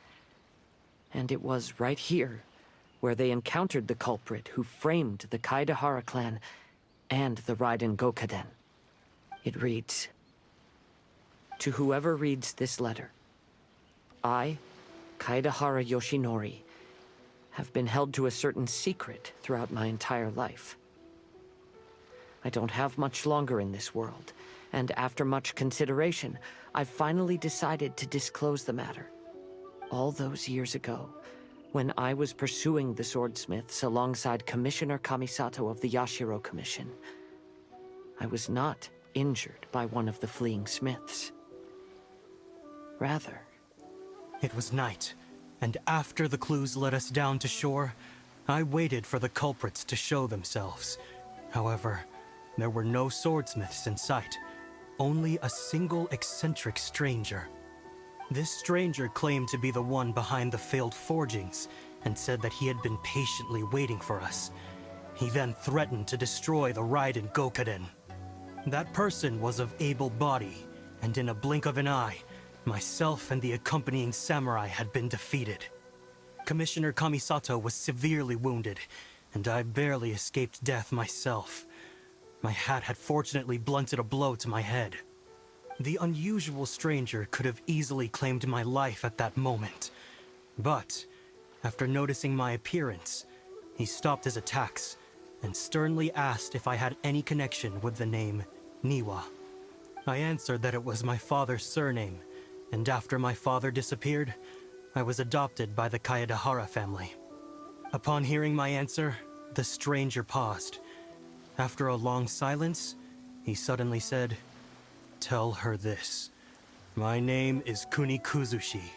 And it was right here where they encountered the culprit who framed the Kaidehara clan and the Raiden Gokaden. It reads, "To whoever reads this letter, I, Kaidehara Yoshinori, have been held to a certain secret throughout my entire life. I don't have much longer in this world, and after much consideration, I've finally decided to disclose the matter. All those years ago, when I was pursuing the swordsmiths alongside Commissioner Kamisato of the Yashiro Commission, I was not injured by one of the fleeing smiths. Rather, it was night, and after the clues led us down to shore, I waited for the culprits to show themselves. However, there were no swordsmiths in sight, only a single eccentric stranger. This stranger claimed to be the one behind the failed forgings, and said that he had been patiently waiting for us. He then threatened to destroy the Raiden Gokaden. That person was of able body, and in a blink of an eye, myself and the accompanying samurai had been defeated. Commissioner Kamisato was severely wounded, and I barely escaped death myself. My hat had fortunately blunted a blow to my head. The unusual stranger could have easily claimed my life at that moment. But, after noticing my appearance, he stopped his attacks and sternly asked if I had any connection with the name Niwa. I answered that it was my father's surname, and after my father disappeared, I was adopted by the Kaedehara family. Upon hearing my answer, the stranger paused. After a long silence, he suddenly said, "Tell her this. My name is Kuni Kuzushi."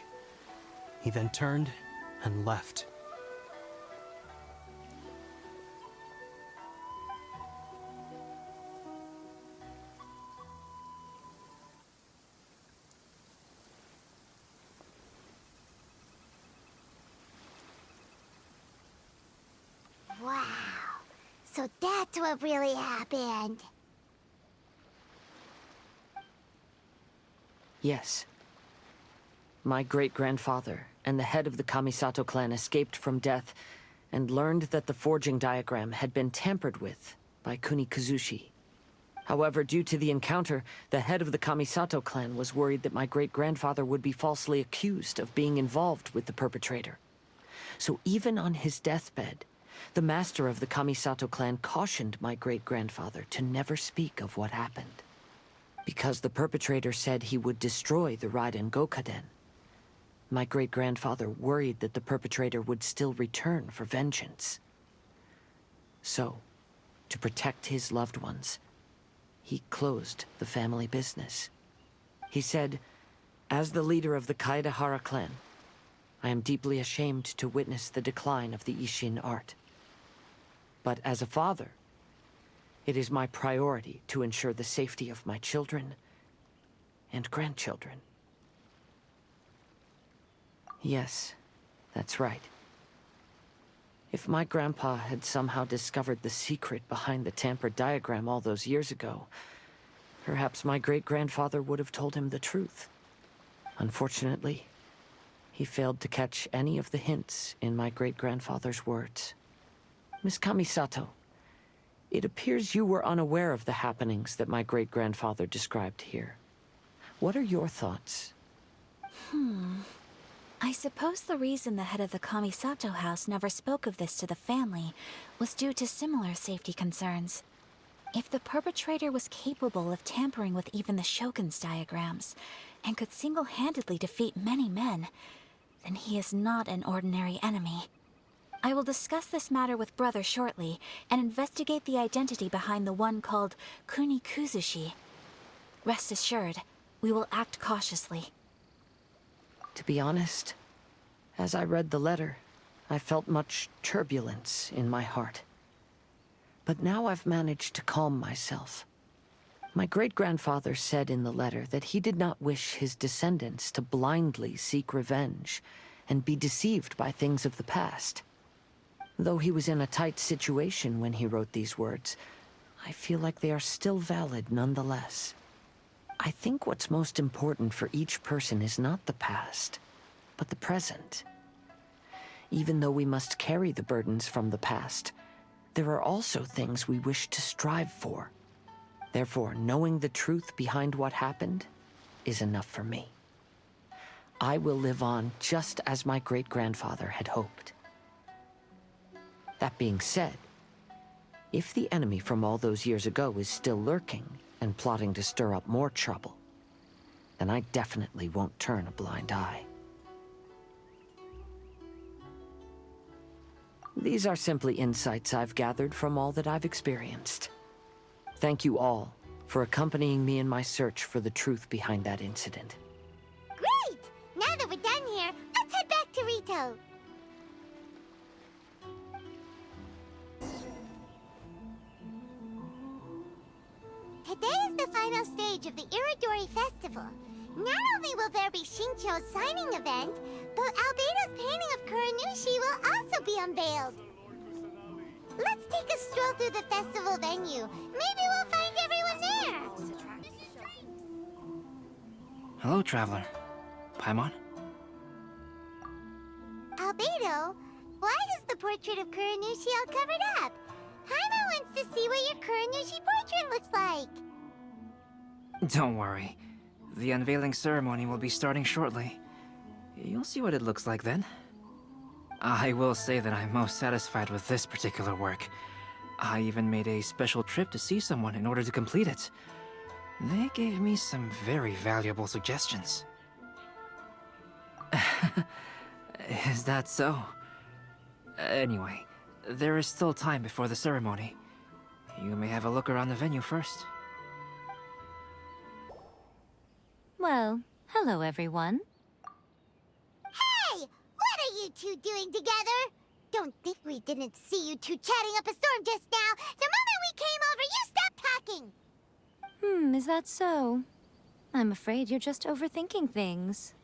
He then turned and left. Wow. So that's what really happened. Yes. My great-grandfather and the head of the Kamisato clan escaped from death and learned that the forging diagram had been tampered with by Kuni Kuzushi. However, due to the encounter, the head of the Kamisato clan was worried that my great-grandfather would be falsely accused of being involved with the perpetrator. So even on his deathbed, the master of the Kamisato clan cautioned my great-grandfather to never speak of what happened. Because the perpetrator said he would destroy the Raiden Gokaden, my great-grandfather worried that the perpetrator would still return for vengeance. So, to protect his loved ones, he closed the family business. He said, "As the leader of the Kaedehara clan, I am deeply ashamed to witness the decline of the Isshin art. But as a father, it is my priority to ensure the safety of my children and grandchildren." Yes, that's right. If my grandpa had somehow discovered the secret behind the tampered diagram all those years ago, perhaps my great-grandfather would have told him the truth. Unfortunately, he failed to catch any of the hints in my great-grandfather's words. Miss Kamisato, it appears you were unaware of the happenings that my great-grandfather described here. What are your thoughts? I suppose the reason the head of the Kamisato house never spoke of this to the family was due to similar safety concerns. If the perpetrator was capable of tampering with even the Shogun's diagrams, and could single-handedly defeat many men, then he is not an ordinary enemy. I will discuss this matter with Brother shortly, and investigate the identity behind the one called Kuni Kuzushi. Rest assured, we will act cautiously. To be honest, as I read the letter, I felt much turbulence in my heart. But now I've managed to calm myself. My great-grandfather said in the letter that he did not wish his descendants to blindly seek revenge and be deceived by things of the past. Though he was in a tight situation when he wrote these words, I feel like they are still valid nonetheless. I think what's most important for each person is not the past, but the present. Even though we must carry the burdens from the past, there are also things we wish to strive for. Therefore, knowing the truth behind what happened is enough for me. I will live on just as my great-grandfather had hoped. That being said, if the enemy from all those years ago is still lurking and plotting to stir up more trouble, then I definitely won't turn a blind eye. These are simply insights I've gathered from all that I've experienced. Thank you all for accompanying me in my search for the truth behind that incident. Great! Now that we're done here, let's head back to Rito. Today is the final stage of the Irodori Festival. Not only will there be Shincho's signing event, but Albedo's painting of Kuranushi will also be unveiled. Let's take a stroll through the festival venue. Maybe we'll find everyone there. Hello, traveler. Paimon? Albedo, why is the portrait of Kuranushi all covered up? Paimon wants to see what your Kuranushi portrait looks like. Don't worry. The unveiling ceremony will be starting shortly. You'll see what it looks like then. I will say that I'm most satisfied with this particular work. I even made a special trip to see someone in order to complete it. They gave me some very valuable suggestions. Is that so? Anyway, there is still time before the ceremony. You may have a look around the venue first. Well, hello everyone. Hey! What are you two doing together? Don't think we didn't see you two chatting up a storm just now. The moment we came over, you stopped talking. Is that so? I'm afraid you're just overthinking things.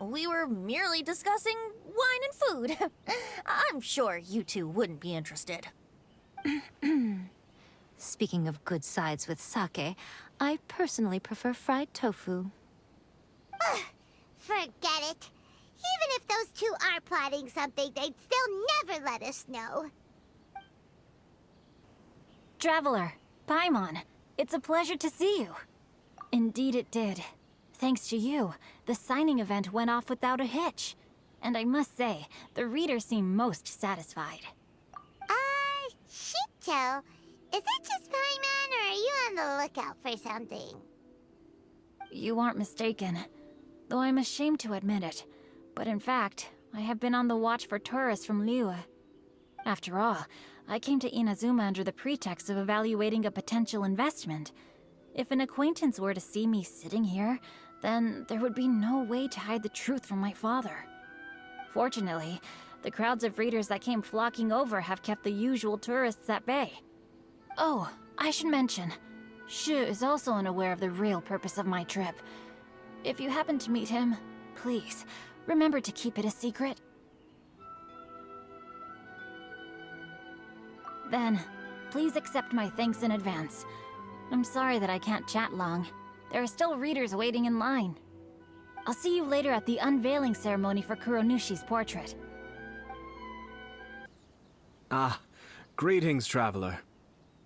We were merely discussing wine and food. I'm sure you two wouldn't be interested. Speaking of good sides with sake, I personally prefer fried tofu. Forget it. Even if those two are plotting something, they'd still never let us know. Traveler, Paimon, it's a pleasure to see you. Indeed it did. Thanks to you, the signing event went off without a hitch. And I must say, the readers seem most satisfied. Shincho, is it just Paimon, or are you on the lookout for something? You aren't mistaken, though I'm ashamed to admit it. But in fact, I have been on the watch for tourists from Liyue. After all, I came to Inazuma under the pretext of evaluating a potential investment. If an acquaintance were to see me sitting here, then there would be no way to hide the truth from my father. Fortunately, the crowds of readers that came flocking over have kept the usual tourists at bay. Oh, I should mention, Shu is also unaware of the real purpose of my trip. If you happen to meet him, please, remember to keep it a secret. Then, please accept my thanks in advance. I'm sorry that I can't chat long. There are still readers waiting in line. I'll see you later at the unveiling ceremony for Kuronushi's portrait. Ah, greetings, traveler.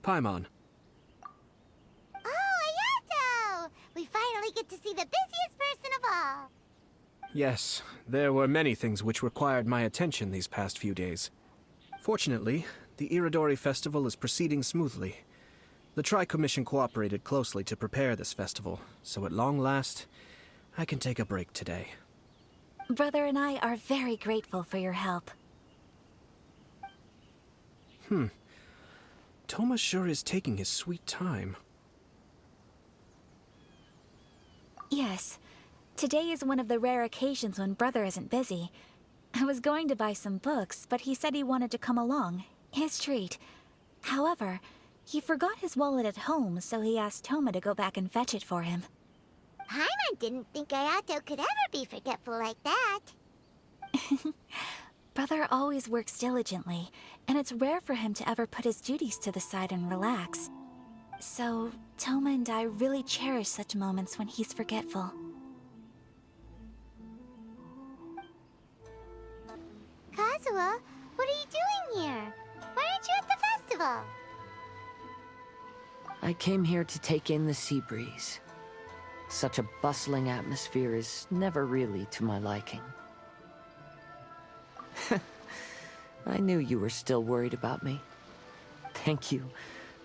Paimon. Oh, Ayato! We finally get to see the busiest person of all. Yes, there were many things which required my attention these past few days. Fortunately, the Irodori festival is proceeding smoothly. The Tri-Commission cooperated closely to prepare this festival, so at long last, I can take a break today. Brother and I are very grateful for your help. Thomas sure is taking his sweet time. Yes. Today is one of the rare occasions when Brother isn't busy. I was going to buy some books, but he said he wanted to come along. His treat. However, he forgot his wallet at home, so he asked Toma to go back and fetch it for him. Paimon didn't think Ayato could ever be forgetful like that. Brother always works diligently, and it's rare for him to ever put his duties to the side and relax. So, Toma and I really cherish such moments when he's forgetful. Kazuha, what are you doing here? Why aren't you at the festival? I came here to take in the sea breeze. Such a bustling atmosphere is never really to my liking. I knew you were still worried about me. Thank you,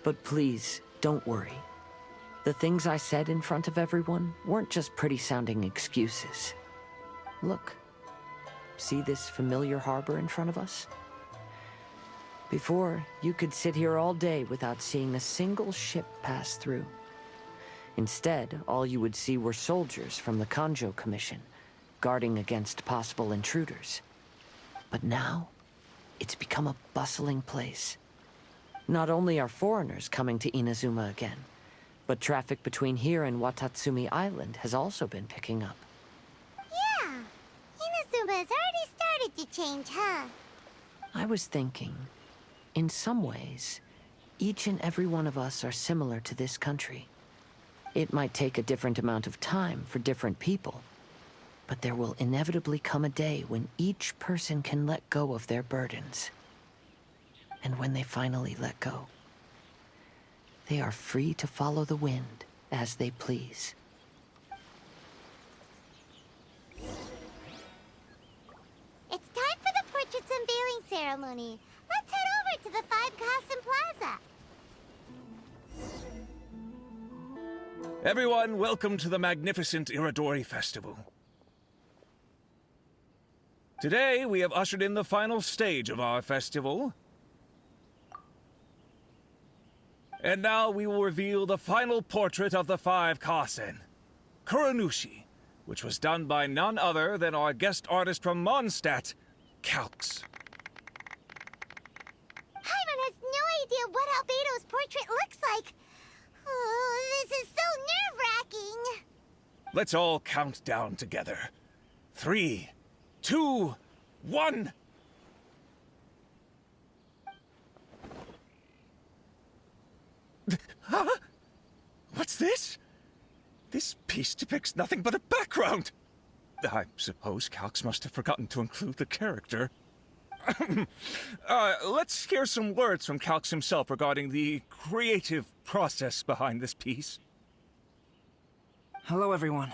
but please, don't worry. The things I said in front of everyone weren't just pretty-sounding excuses. Look. See this familiar harbor in front of us? Before, you could sit here all day without seeing a single ship pass through. Instead, all you would see were soldiers from the Kanjo Commission, guarding against possible intruders. But now, it's become a bustling place. Not only are foreigners coming to Inazuma again, but traffic between here and Watatsumi Island has also been picking up. Yeah, Inazuma has already started to change, huh? I was thinking, in some ways, each and every one of us are similar to this country. It might take a different amount of time for different people, but there will inevitably come a day when each person can let go of their burdens. And when they finally let go, they are free to follow the wind as they please. It's time for the portrait's unveiling ceremony. Let's head over to the 5 Kasen Plaza. Everyone, welcome to the magnificent Irodori Festival. Today, we have ushered in the final stage of our festival. And now we will reveal the final portrait of the 5 Kasen, Kuronushi, which was done by none other than our guest artist from Mondstadt, Calx. Paimon has no idea what Albedo's portrait looks like. Oh, this is so nerve-wracking. Let's all count down together. 3, 2, 1. Huh? What's this? This piece depicts nothing but a background. I suppose Calx must have forgotten to include the character. Let's hear some words from Calx himself regarding the creative process behind this piece. Hello, everyone.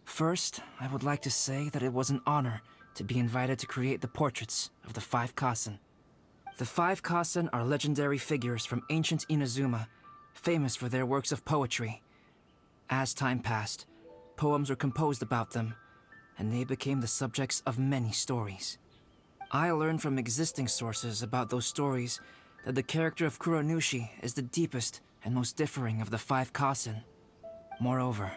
First, I would like to say that it was an honor to be invited to create the portraits of the 5 Kasen. The 5 Kasen are legendary figures from ancient Inazuma, famous for their works of poetry. As time passed, poems were composed about them, and they became the subjects of many stories. I learned from existing sources about those stories that the character of Kuronushi is the deepest and most differing of the 5 Kasen. Moreover,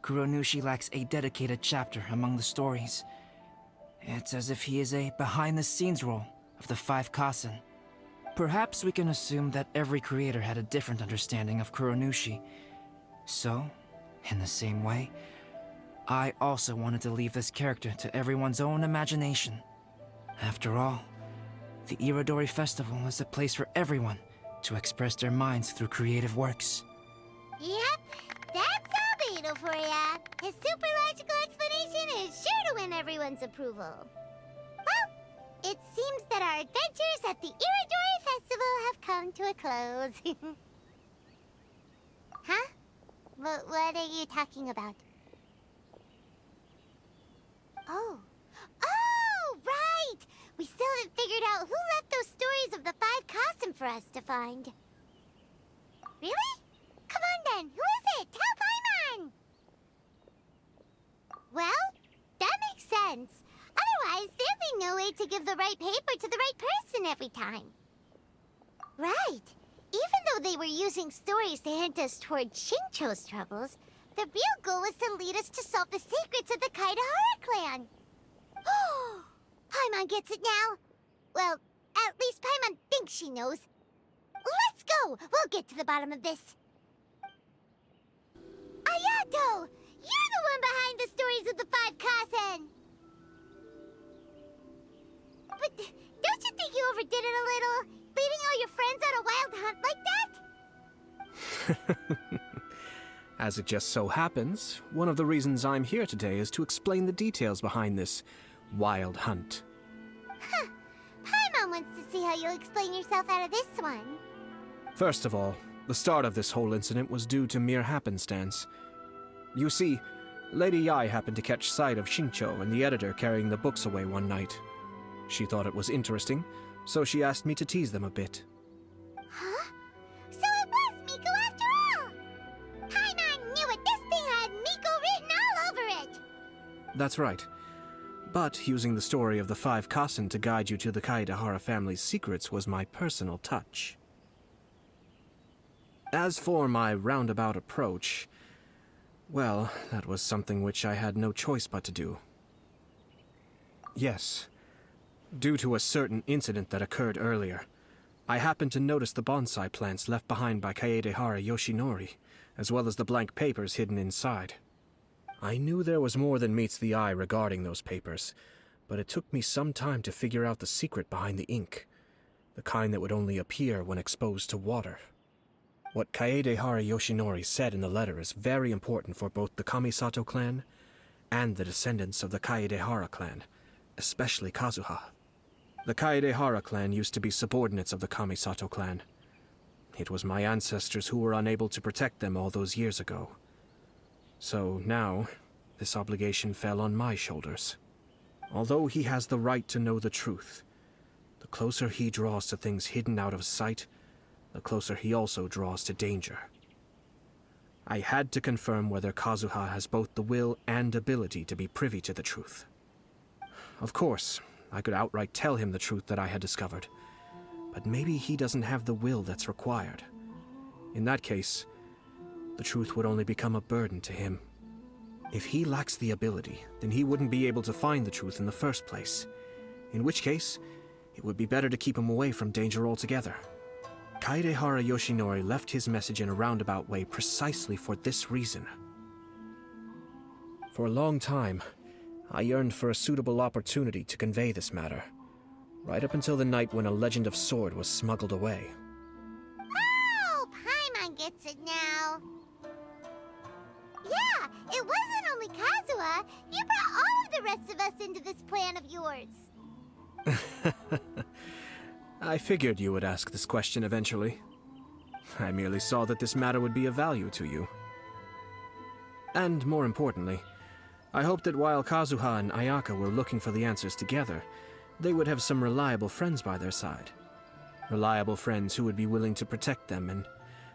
Kuronushi lacks a dedicated chapter among the stories. It's as if he is a behind-the-scenes role of the 5 Kasen. Perhaps we can assume that every creator had a different understanding of Kuronushi. So, in the same way, I also wanted to leave this character to everyone's own imagination. After all, the Irodori Festival is a place for everyone to express their minds through creative works. Yep, that's Albedo for ya. His super logical explanation is sure to win everyone's approval. Well, it seems that our adventures at the Irodori Festival have come to a close. Huh? What are you talking about? Oh. Oh, right! We still haven't figured out who left those stories of the 5 Kasen for us to find. Really? Come on then, who is it? Tell Paimon! Well, that makes sense. Otherwise, there'd be no way to give the right paper to the right person every time. Right. Even though they were using stories to hint us toward Shincho's troubles, the real goal was to lead us to solve the secrets of the Kaidahara clan. Oh, Paimon gets it now. Well, at least Paimon thinks she knows. Let's go! We'll get to the bottom of this. Ayato! You're the one behind the stories of the 5 Kasen! But don't you think you overdid it a little? Leading all your friends on a wild hunt like that? As it just so happens, one of the reasons I'm here today is to explain the details behind this wild hunt. Huh. Paimon wants to see how you'll explain yourself out of this one. First of all, the start of this whole incident was due to mere happenstance. You see, Lady Yai happened to catch sight of Shincho and the editor carrying the books away one night. She thought it was interesting, so she asked me to tease them a bit. Huh? So it was Miko after all! Paimon knew it! This thing had Miko written all over it! That's right. But using the story of the 5 Kasen to guide you to the Kaedehara family's secrets was my personal touch. As for my roundabout approach, well, that was something which I had no choice but to do. Yes. Due to a certain incident that occurred earlier, I happened to notice the bonsai plants left behind by Kaedehara Yoshinori, as well as the blank papers hidden inside. I knew there was more than meets the eye regarding those papers, but it took me some time to figure out the secret behind the ink, the kind that would only appear when exposed to water. What Kaedehara Yoshinori said in the letter is very important for both the Kamisato clan and the descendants of the Kaedehara clan, especially Kazuha. The Kaedehara clan used to be subordinates of the Kamisato clan. It was my ancestors who were unable to protect them all those years ago. So now, this obligation fell on my shoulders. Although he has the right to know the truth, the closer he draws to things hidden out of sight, the closer he also draws to danger. I had to confirm whether Kazuha has both the will and ability to be privy to the truth. Of course, I could outright tell him the truth that I had discovered, but maybe he doesn't have the will that's required. In that case, the truth would only become a burden to him. If he lacks the ability, then he wouldn't be able to find the truth in the first place, in which case, it would be better to keep him away from danger altogether. Kaedehara Yoshinori left his message in a roundabout way precisely for this reason. For a long time, I yearned for a suitable opportunity to convey this matter, right up until the night when a legend of sword was smuggled away. Oh, Paimon gets it now. Yeah, it wasn't only Kazuha. You brought all of the rest of us into this plan of yours. I figured you would ask this question eventually. I merely saw that this matter would be of value to you. And more importantly, I hoped that while Kazuha and Ayaka were looking for the answers together, they would have some reliable friends by their side. Reliable friends who would be willing to protect them and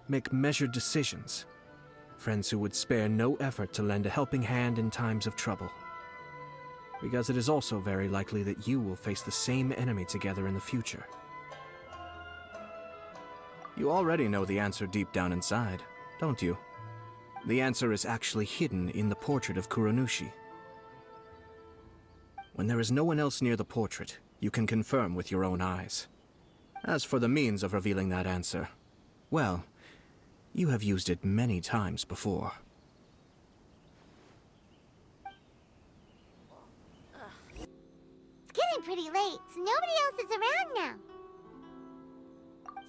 make measured decisions. Friends who would spare no effort to lend a helping hand in times of trouble. Because it is also very likely that you will face the same enemy together in the future. You already know the answer deep down inside, don't you? The answer is actually hidden in the portrait of Kuronushi. When there is no one else near the portrait, you can confirm with your own eyes. As for the means of revealing that answer, well, you have used it many times before. It's getting pretty late, so nobody else is around now.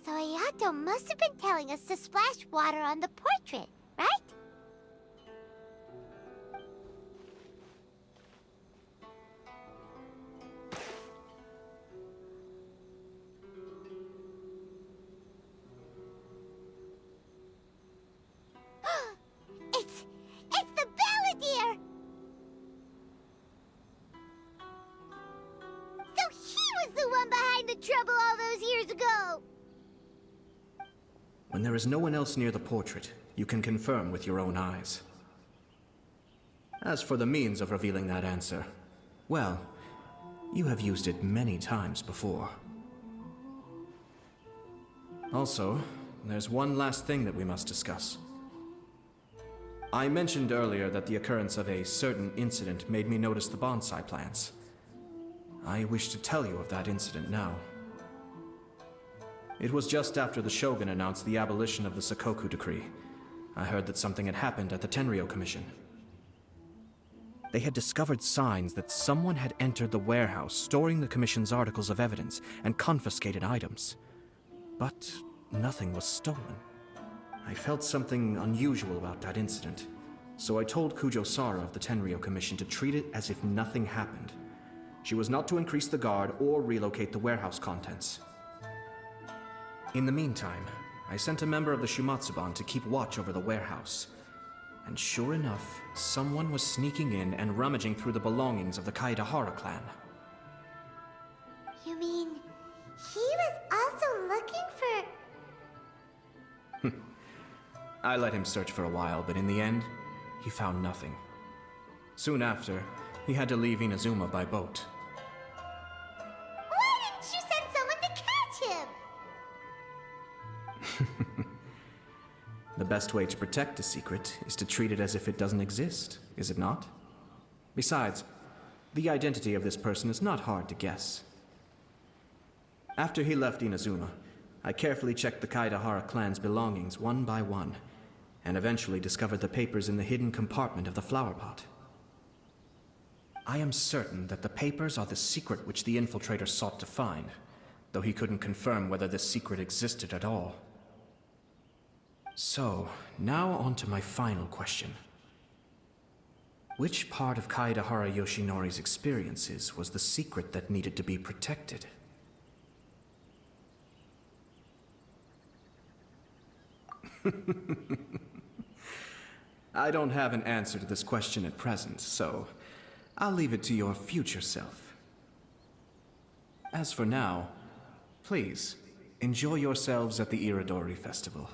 So Ayato must have been telling us to splash water on the portrait, right? It's the Balladeer! So he was the one behind the trouble all those years ago! When there is no one else near the portrait, you can confirm with your own eyes. As for the means of revealing that answer, well, you have used it many times before. Also, there's one last thing that we must discuss. I mentioned earlier that the occurrence of a certain incident made me notice the bonsai plants. I wish to tell you of that incident now. It was just after the Shogun announced the abolition of the Sakoku Decree. I heard that something had happened at the Tenryou Commission. They had discovered signs that someone had entered the warehouse storing the Commission's articles of evidence and confiscated items. But nothing was stolen. I felt something unusual about that incident, so I told Kujo-Sara of the Tenryou Commission to treat it as if nothing happened. She was not to increase the guard or relocate the warehouse contents. In the meantime, I sent a member of the Shumatsuban to keep watch over the warehouse. And sure enough, someone was sneaking in and rummaging through the belongings of the Kaedahara clan. You mean he was also looking for... I let him search for a while, but in the end, he found nothing. Soon after, he had to leave Inazuma by boat. Why didn't you send someone to catch him? The best way to protect a secret is to treat it as if it doesn't exist, is it not? Besides, the identity of this person is not hard to guess. After he left Inazuma, I carefully checked the Kaedahara clan's belongings one by one, and eventually discovered the papers in the hidden compartment of the flower pot. I am certain that the papers are the secret which the infiltrator sought to find, though he couldn't confirm whether this secret existed at all. So, now on to my final question. Which part of Kaedahara Yoshinori's experiences was the secret that needed to be protected? I don't have an answer to this question at present, so I'll leave it to your future self. As for now, please, enjoy yourselves at the Irodori Festival.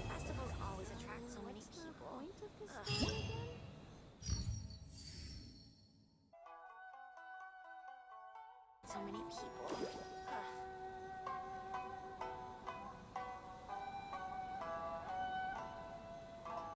Festivals always attract so many people. So many people.